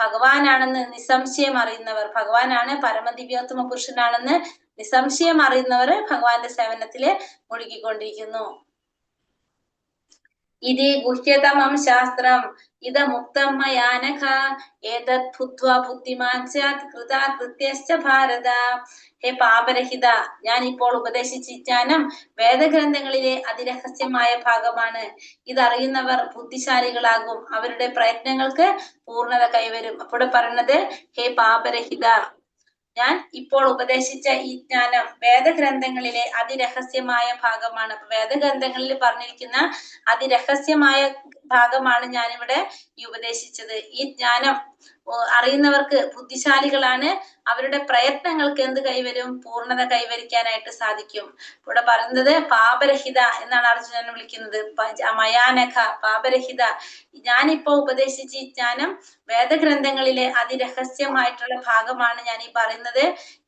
ഭഗവാനാണെന്ന് നിസ്സംശയം അറിയുന്നവർ, ഭഗവാനാണ് പരമദിവ്യോത്തമ പുരുഷനാണെന്ന് നിസ്സംശയം അറിയുന്നവർ ഭഗവാന്റെ സേവനത്തില് മുഴുകിക്കൊണ്ടിരിക്കുന്നു. ഇതി ഗുഹ്യതമം ശാസ്ത്രം ഇദമുക്തം മയാനഘ ഏതത് ഭൂത്വാ ബുദ്ധിമാൻ സ്യാത് കൃതാകൃത്യശ്ച ഭാരത. ഹേ പാപരഹിത, ഞാൻ ഇപ്പോൾ ഉപദേശിച്ച ജ്ഞാനം വേദഗ്രന്ഥങ്ങളിലെ അതിരഹസ്യമായ ഭാഗമാണ്. ഇതറിയുന്നവർ ബുദ്ധിശാലികളാകും, അവരുടെ പ്രയത്നങ്ങൾക്ക് പൂർണ്ണത കൈവരും. അപ്പോൾ പറയുന്നത് ഹേ പാപരഹിത, ഞാൻ ഇപ്പോൾ ഉപദേശിച്ച ഈ ജ്ഞാനം വേദഗ്രന്ഥങ്ങളിലെ അതിരഹസ്യമായ ഭാഗമാണ്. വേദഗ്രന്ഥങ്ങളിൽ പറഞ്ഞിരിക്കുന്ന അതിരഹസ്യമായ ഭാഗമാണ് ഞാനിവിടെ ഈ ഉപദേശിച്ചത്. ഈ ജ്ഞാനം അറിയുന്നവർക്ക് ബുദ്ധിശാലികളാണ്, അവരുടെ പ്രയത്നങ്ങൾക്ക് എന്ത് കൈവരും? പൂർണ്ണത കൈവരിക്കാനായിട്ട് സാധിക്കും. ഇവിടെ പറയുന്നത് പാപരഹിത എന്നാണ് അർജുനനെ വിളിക്കുന്നത്. മയാനഘ, പാപരഹിത, ഞാനിപ്പോ ഉപദേശിച്ച ഈ ജ്ഞാനം വേദഗ്രന്ഥങ്ങളിലെ അതിരഹസ്യമായിട്ടുള്ള ഭാഗമാണ് ഞാൻ ഈ പറയുന്നത്.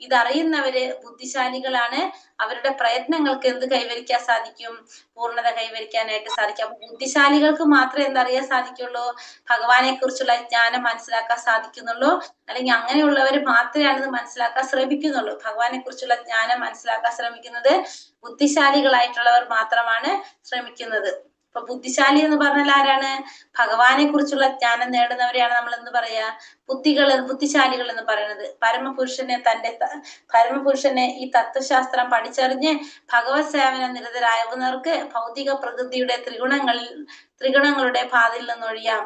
ഇതറിയുന്നവര് ബുദ്ധിശാലികളാണ്, അവരുടെ പ്രയത്നങ്ങൾക്ക് എന്ത് കൈവരിക്കാൻ സാധിക്കും? പൂർണ്ണത കൈവരിക്കാനായിട്ട് സാധിക്കും. അപ്പൊ ബുദ്ധിശാലികൾക്ക് മാത്രമേ എന്തറിയാൻ സാധിക്കുള്ളൂ? ഭഗവാനെ കുറിച്ചുള്ള ജ്ഞാനം മനസ്സിലാക്കാൻ സാധിക്കുന്നുള്ളൂ, അല്ലെങ്കിൽ അങ്ങനെയുള്ളവർ മാത്രമേ അത് മനസ്സിലാക്കാൻ ശ്രമിക്കുന്നുള്ളൂ. ഭഗവാനെ കുറിച്ചുള്ള ജ്ഞാനം മനസ്സിലാക്കാൻ ശ്രമിക്കുന്നത് ബുദ്ധിശാലികളായിട്ടുള്ളവർ മാത്രമാണ് ശ്രമിക്കുന്നത്. അപ്പൊ ബുദ്ധിശാലി എന്ന് പറഞ്ഞാൽ ആരാണ്? ഭഗവാനെ കുറിച്ചുള്ള ജ്ഞാനം നേടുന്നവരെയാണ് നമ്മൾ എന്ത് പറയാ? ബുദ്ധിശാലികൾ എന്ന് പറയുന്നത്. പരമപുരുഷനെ ഈ തത്വശാസ്ത്രം പഠിച്ചറിഞ്ഞ് ഭഗവത് സേവന നിരതരാകുന്നവർക്ക് ഭൗതിക പ്രകൃതിയുടെ ത്രിഗുണങ്ങളുടെ പാതയിൽ നിന്നൊഴിയാം.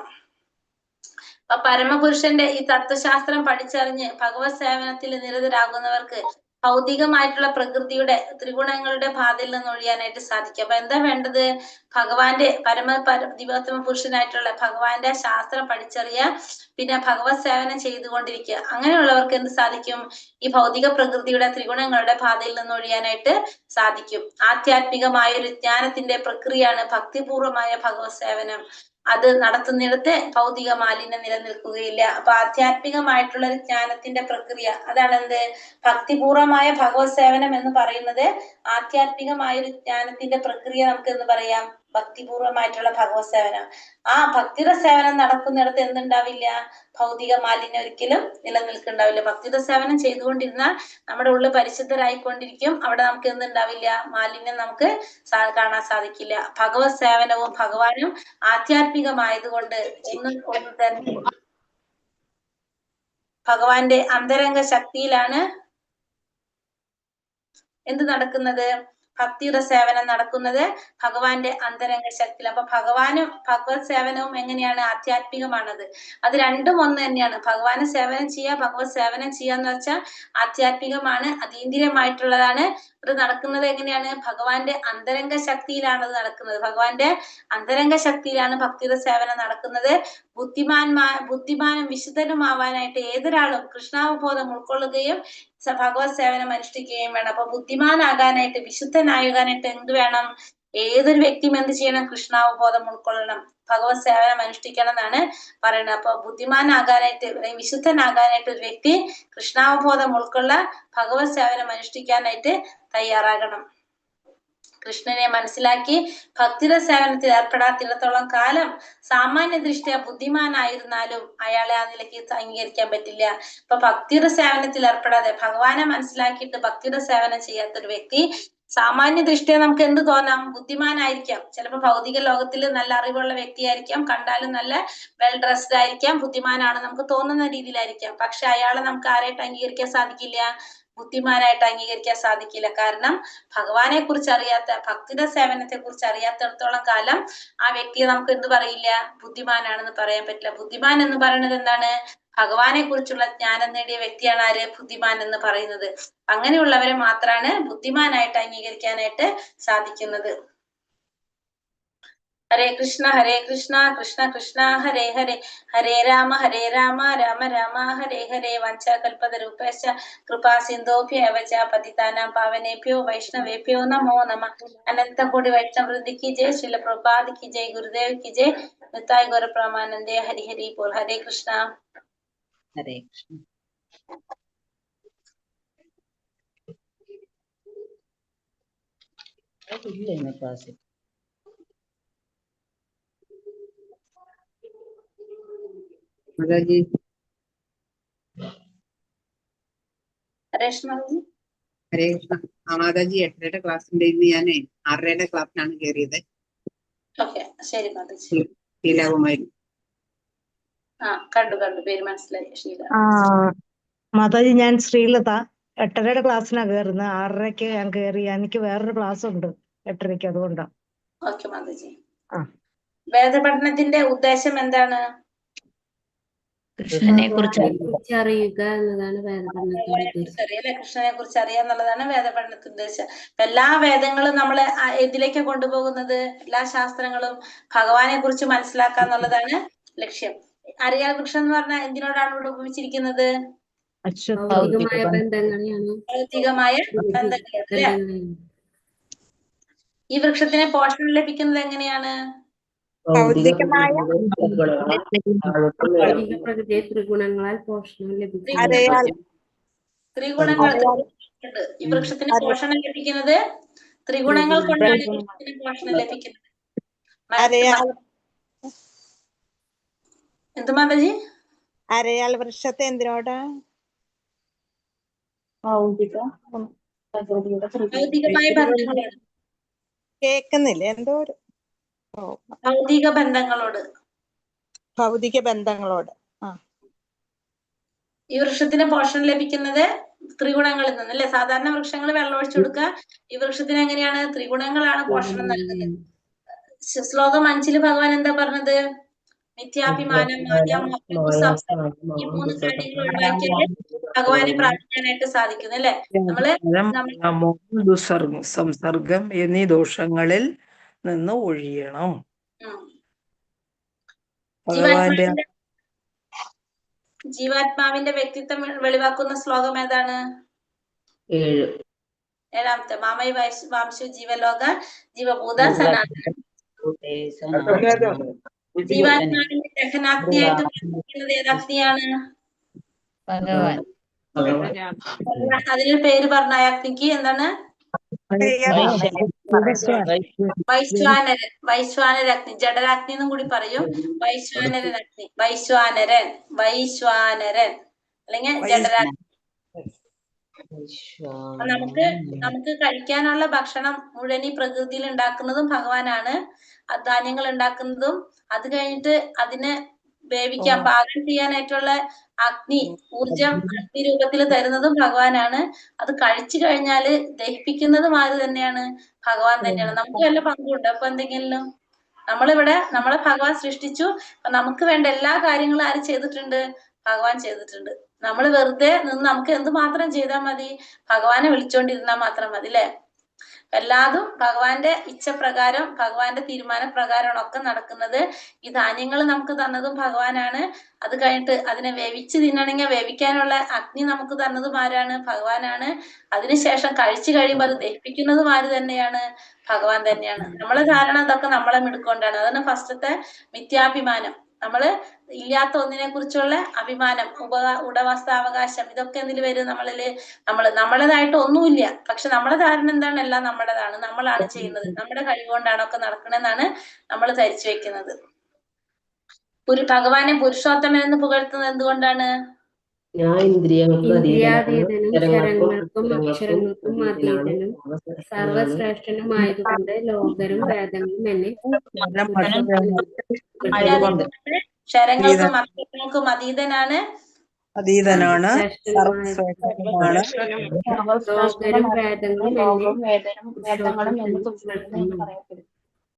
അപ്പൊ പരമപുരുഷന്റെ ഈ തത്വശാസ്ത്രം പഠിച്ചറിഞ്ഞ് ഭഗവത് സേവനത്തിൽ നിരതരാകുന്നവർക്ക് ഭൗതികമായിട്ടുള്ള പ്രകൃതിയുടെ ത്രിഗുണങ്ങളുടെ പാതയിൽ നിന്ന് ഒഴിയാനായിട്ട് സാധിക്കും. അപ്പൊ എന്താ വേണ്ടത്? ഭഗവാന്റെ ദിവോത്തമ പുരുഷനായിട്ടുള്ള ഭഗവാന്റെ ശാസ്ത്രം പഠിച്ചറിയുക, പിന്നെ ഭഗവത് സേവനം ചെയ്തുകൊണ്ടിരിക്കുക. അങ്ങനെയുള്ളവർക്ക് എന്ത് സാധിക്കും? ഈ ഭൗതിക പ്രകൃതിയുടെ ത്രിഗുണങ്ങളുടെ പാതയിൽ നിന്ന് ഒഴിയാനായിട്ട് സാധിക്കും. ആധ്യാത്മികമായ ഒരു ജ്ഞാനത്തിന്റെ പ്രക്രിയയാണ് ഭക്തിപൂർവമായ ഭഗവത് സേവനം. അത് നടത്തുന്നിടത്ത് ഭൗതിക മാലിന്യം നിലനിൽക്കുകയില്ല. അപ്പൊ ആധ്യാത്മികമായിട്ടുള്ള ഒരു ജ്ഞാനത്തിന്റെ പ്രക്രിയ, അതാണ് എന്ത്? ഭക്തിപൂർവമായ ഭഗവത് സേവനം എന്ന് പറയുന്നത്. ആധ്യാത്മികമായ ഒരു ജ്ഞാനത്തിന്റെ പ്രക്രിയ നമുക്ക് എന്ന് പറയാം ഭക്തിപൂർവമായിട്ടുള്ള ഭഗവത് സേവനം. ആ ഭക്തിയുടെ സേവനം നടക്കുന്നിടത്ത് എന്തുണ്ടാവില്ല? ഭൗതിക മാലിന്യം ഒരിക്കലും നിലനിൽക്കുന്നുണ്ടാവില്ല. ഭക്തിയുടെ സേവനം ചെയ്തുകൊണ്ടിരുന്നാൽ നമ്മുടെ ഉള്ളിൽ പരിശുദ്ധരായിക്കൊണ്ടിരിക്കും. അവിടെ നമുക്ക് എന്തുണ്ടാവില്ല? മാലിന്യം നമുക്ക് കാണാൻ സാധിക്കില്ല. ഭഗവത് സേവനവും ഭഗവാനും ആധ്യാത്മികമായതുകൊണ്ട് ഒന്ന് തന്നെ ഭഗവാന്റെ അന്തരംഗ ശക്തിയിലാണ് എന്ത് നടക്കുന്നത്? ഭക്തിയുടെ സേവനം നടക്കുന്നത് ഭഗവാന്റെ അന്തരംഗ ശക്തിയിൽ. അപ്പൊ ഭഗവാനും ഭഗവത് സേവനവും എങ്ങനെയാണ്? ആധ്യാത്മികമാണത്. അത് രണ്ടും ഒന്ന് തന്നെയാണ്. ഭഗവാന് സേവനം ചെയ്യുക, ഭഗവത് സേവനം ചെയ്യാന്ന് വെച്ചാൽ ആധ്യാത്മികമാണ്, അതീന്ദ്രിയമായിട്ടുള്ളതാണ്. അത് നടക്കുന്നത് എങ്ങനെയാണ്? ഭഗവാന്റെ അന്തരംഗ ശക്തിയിലാണ് അത് നടക്കുന്നത്. ഭഗവാന്റെ അന്തരംഗ ശക്തിയിലാണ് ഭക്തിയുടെ സേവനം നടക്കുന്നത്. ബുദ്ധിമാനും വിശുദ്ധനുമാവാനായിട്ട് ഏതൊരാളും കൃഷ്ണാവബോധം ഉൾക്കൊള്ളുകയും ഭഗവത് സേവനം അനുഷ്ഠിക്കുകയും വേണം. അപ്പൊ ബുദ്ധിമാനാകാനായിട്ട്, വിശുദ്ധനാകാനായിട്ട് എന്ത് വേണം? ഏതൊരു വ്യക്തിയും എന്ത് ചെയ്യണം? കൃഷ്ണാവബോധം ഉൾക്കൊള്ളണം, ഭഗവത് സേവനം അനുഷ്ഠിക്കണം എന്നാണ് പറയുന്നത്. അപ്പൊ ബുദ്ധിമാനാകാനായിട്ട് അല്ലെങ്കിൽ വിശുദ്ധനാകാനായിട്ട് ഒരു വ്യക്തി കൃഷ്ണാവബോധം ഉൾക്കൊള്ള ഭഗവത് സേവനം അനുഷ്ഠിക്കാനായിട്ട് തയ്യാറാകണം. കൃഷ്ണനെ മനസ്സിലാക്കി ഭക്തിയുടെ സേവനത്തിൽ ഏർപ്പെടാത്തിടത്തോളം കാലം സാമാന്യ ദൃഷ്ടിയ ബുദ്ധിമാനായിരുന്നാലും അയാളെ ആ നിലയ്ക്ക് അംഗീകരിക്കാൻ പറ്റില്ല. ഇപ്പൊ ഭക്തിയുടെ സേവനത്തിൽ ഏർപ്പെടാതെ ഭഗവാനെ മനസ്സിലാക്കിയിട്ട് ഭക്തിയുടെ സേവനം ചെയ്യാത്തൊരു വ്യക്തി സാമാന്യ ദൃഷ്ടിയെ നമുക്ക് എന്ത് തോന്നാം? ബുദ്ധിമാനായിരിക്കാം, ചിലപ്പോൾ ഭൗതിക ലോകത്തിൽ നല്ല അറിവുള്ള വ്യക്തിയായിരിക്കാം, കണ്ടാലും നല്ല വെൽ ഡ്രസ്ഡ് ആയിരിക്കാം, ബുദ്ധിമാനാണ് നമുക്ക് തോന്നുന്ന രീതിയിലായിരിക്കാം. പക്ഷെ അയാളെ നമുക്ക് ആരായിട്ട് അംഗീകരിക്കാൻ സാധിക്കില്ല? ബുദ്ധിമാനായിട്ട് അംഗീകരിക്കാൻ സാധിക്കില്ല. കാരണം ഭഗവാനെ കുറിച്ച് അറിയാത്ത, ഭക്തിയുടെ സേവനത്തെ കുറിച്ച് അറിയാത്തിടത്തോളം കാലം ആ വ്യക്തിയെ നമുക്ക് എന്ത് പറയില്ല? ബുദ്ധിമാനാണെന്ന് പറയാൻ പറ്റില്ല. ബുദ്ധിമാൻ എന്ന് പറയുന്നത് എന്താണ്? ഭഗവാനെ കുറിച്ചുള്ള ജ്ഞാനം നേടിയ വ്യക്തിയാണ് ആര്? ബുദ്ധിമാൻ എന്ന് പറയുന്നത്. അങ്ങനെയുള്ളവരെ മാത്രമാണ് ബുദ്ധിമാനായിട്ട് അംഗീകരിക്കാനായിട്ട് സാധിക്കുന്നത്. ഹരേ കൃഷ്ണ കൃഷ്ണ കൃഷ്ണ ഹരേ ഹരേ, ഹരേ രാമ രാമ രാമ ഹരേ ഹരേ. വഞ്ചകൽപതരൂപേശ്ച കൃപാ സിന്ധോഭ്യവ ച പതിതാനാം പാവനേഭ്യോ വൈഷ്ണവേഭ്യോ നമോ നമഃ. അനന്തകോടി വൈഷ്ണവവൃന്ദ की जय, श्रील प्रभुपाद की जय, गुरुदेव की जय, निताय गौर प्रमानंदे, हरि हरि बोल. हरे कृष्णा. ഹരേ കൃഷ്ണ. ഇല്ല ഇന്ന് ക്ലാസ്സിൽ. മാതാജി ഹരേ കൃഷ്ണ. ഹരേ കൃഷ്ണ. മാതാജി 8:30 ക്ലാസ് ഉണ്ടായിരുന്നു. ഞാൻ 6:30 ക്ലാസ്സിനാണ് കയറിയത്. ഓക്കെ, ശരി മാതാജി. ശീലാകുമാരി. കണ്ടു പേര് മനസ്സിലായി. ഷീല. മാതാജി, ഞാൻ ശ്രീലത. 8:30 ക്ലാസ്സിനാ കയറുന്നത്. 6:30 ഞാൻ കയറി. എനിക്ക് വേറൊരു ക്ലാസ് ഉണ്ട് 8:30, അതുകൊണ്ടാ. ഓക്കെ മാതാജി. ആ. വേദപഠനത്തിന്റെ ഉദ്ദേശം എന്താണ്? കൃഷ്ണനെ കുറിച്ച് അറിയുക എന്നതാണ് വേദപഠനത്തിന്റെ ഉദ്ദേശം. കൃഷ്ണനെ കുറിച്ച് അറിയുക എന്നുള്ളതാണ് വേദപഠനത്തിന്റെ ഉദ്ദേശം. എല്ലാ വേദങ്ങളും നമ്മളെ ഇതിലേക്ക് കൊണ്ടുപോകുന്നത്, എല്ലാ ശാസ്ത്രങ്ങളും ഭഗവാനെ കുറിച്ച് മനസ്സിലാക്കുക എന്നുള്ളതാണ് ലക്ഷ്യം. അറിയാൽ വൃക്ഷം എന്ന് പറഞ്ഞാൽ എന്തിനോടാണ് ഇവിടെ ഉപയോഗിച്ചിരിക്കുന്നത്? ഭൗതികമായ ബന്ധങ്ങളെയാണ്. ഭൗതികമായ ബന്ധങ്ങളോട് അല്ലെ? ഈ വൃക്ഷത്തിന് പോഷണം ലഭിക്കുന്നത് എങ്ങനെയാണ്? പ്രകൃതിയെ ത്രിഗുണങ്ങളാൽ പോഷണം ലഭിക്കും. ത്രിഗുണങ്ങൾ ഈ വൃക്ഷത്തിന് പോഷണം ലഭിക്കുന്നത് ത്രിഗുണങ്ങൾ കൊണ്ടാണ് ഈ വൃക്ഷത്തിന് പോഷണം ലഭിക്കുന്നത്. എന്ത് മാതാജി? അരയാൽ വൃക്ഷത്തെ എന്തിനോടാ? ഭൗതികമായ ബന്ധങ്ങളോട്. കേക്കുന്നില്ല, എന്തോ ഒരു ഭൗതിക ബന്ധങ്ങളോട്. ഭൗതിക ബന്ധങ്ങളോട്. ഈ വൃക്ഷത്തിന് പോഷണം ലഭിക്കുന്നത് ത്രിഗുണങ്ങളിൽ നിന്ന് അല്ലെ? സാധാരണ വൃക്ഷങ്ങൾ വെള്ളം ഒഴിച്ചു കൊടുക്കുക, ഈ വൃക്ഷത്തിന് എങ്ങനെയാണ്? ത്രിഗുണങ്ങളാണ് പോഷണം നൽകുന്നത്. ശ്ലോകം 5 ഭഗവാൻ എന്താ പറഞ്ഞത്? മിഥ്യാഭിമാനം, മാന്യം, ഈ 3 കാര്യങ്ങൾ ഒഴിവാക്കിയാൽ ഭഗവാനെ പ്രാപിക്കാനായിട്ട് സാധിക്കുന്നു അല്ലെ? സംസർഗം എന്നീ ദോഷങ്ങളിൽ നിന്ന് ഒഴിയണം. ജീവാത്മാവിന്റെ വ്യക്തിത്വം വെളിവാക്കുന്ന ശ്ലോകം ഏതാണ്? 7ാമത്തെ. മാമൈ വാംശു ജീവലോക ജീവഭൂത സനാതന. ജീവാത്മാവിന്റെ ദഹനാഗ്നിയായിട്ട് പ്രവർത്തിക്കുന്നത് ഏതഗ്നിയാണ്? ഭഗവാൻ. അതിന് പേര് പറഞ്ഞ അഗ്നിക്ക് എന്താണ്? വൈശ്വാനരഗ്നി. ജഡരാഗ്നി എന്നും കൂടി പറയും. വൈശ്വാനരഗ്നി. വൈശ്വാനരൻ അല്ലെങ്കിൽ ജഡരാഗ്നി. നമുക്ക് കഴിക്കാനുള്ള ഭക്ഷണം മുഴുവൻ ഈ പ്രകൃതിയിൽ ഉണ്ടാക്കുന്നതും ഭഗവാനാണ്. ധാന്യങ്ങൾ ഉണ്ടാക്കുന്നതും അത് കഴിഞ്ഞിട്ട് അതിനെ വേവിക്കാൻ പാകം ചെയ്യാനായിട്ടുള്ള അഗ്നി, ഊർജം അഗ്നി രൂപത്തിൽ തരുന്നതും ഭഗവാനാണ്. അത് കഴിച്ചു കഴിഞ്ഞാല് ദഹിപ്പിക്കുന്നതും ആര് തന്നെയാണ്? ഭഗവാൻ തന്നെയാണ്. നമുക്ക് വല്ല പങ്കുണ്ടോ? അപ്പൊ എന്തെങ്കിലും നമ്മളെ ഭഗവാൻ സൃഷ്ടിച്ചു. നമുക്ക് വേണ്ട എല്ലാ കാര്യങ്ങളും ആര് ചെയ്തിട്ടുണ്ട്? ഭഗവാൻ ചെയ്തിട്ടുണ്ട്. നമ്മൾ വെറുതെ നിന്ന് നമുക്ക് എന്തുമാത്രം ചെയ്താൽ മതി? ഭഗവാനെ വിളിച്ചോണ്ടിരുന്നാൽ മാത്രം മതി അല്ലെ? എല്ലാതും ഭഗവാന്റെ ഇച്ഛപ്രകാരം, ഭഗവാന്റെ തീരുമാനപ്രകാരമാണ് ഒക്കെ നടക്കുന്നത്. ഈ ധാന്യങ്ങൾ നമുക്ക് തന്നതും ഭഗവാനാണ്. അത് കഴിഞ്ഞിട്ട് അതിനെ വേവിച്ച് തിന്നണമെങ്കിൽ വേവിക്കാനുള്ള അഗ്നി നമുക്ക് തന്നതും ആരാണ്? ഭഗവാനാണ്. അതിനുശേഷം കഴിച്ചു കഴിയുമ്പോൾ അത് ദഹിപ്പിക്കുന്നതും ആര് തന്നെയാണ്? ഭഗവാൻ തന്നെയാണ്. നമ്മളെ ധാരണ ഇതൊക്കെ നമ്മളെ മിടുക്കൊണ്ടാണ്. അതാണ് ഫസ്റ്റത്തെ മിഥ്യാഭിമാനം. നമ്മള് ഇല്ലാത്ത ഒന്നിനെ കുറിച്ചുള്ള അഭിമാനം, ഉടമസ്ഥാവകാശം, ഇതൊക്കെ എന്തിൽ വരും? നമ്മളേതായിട്ട് ഒന്നുമില്ല. പക്ഷെ നമ്മുടെ ധാരണ എന്താണ്? എല്ലാം നമ്മുടേതാണ്, നമ്മളാണ് ചെയ്യുന്നത്, നമ്മുടെ കഴിവുകൊണ്ടാണ് ഒക്കെ നടക്കണെന്നാണ് നമ്മൾ ധരിച്ചു വെക്കുന്നത്. ഭഗവാനെ പുരുഷോത്തമൻ എന്ന് പുകഴ്ത്തുന്നത് എന്തുകൊണ്ടാണ്? ഇന്ദ്രിയാതീതനും ശരങ്ങൾക്കും അക്ഷരങ്ങൾക്കും അതീതനും സർവശ്രേഷ്ഠനുമായതുകൊണ്ട് ലോകരും വേദങ്ങളും എന്നെ ശരങ്ങൾക്കും അക്ഷരങ്ങൾക്കും അതീതനാണ്. ലോകരും വേദങ്ങളും എന്നെ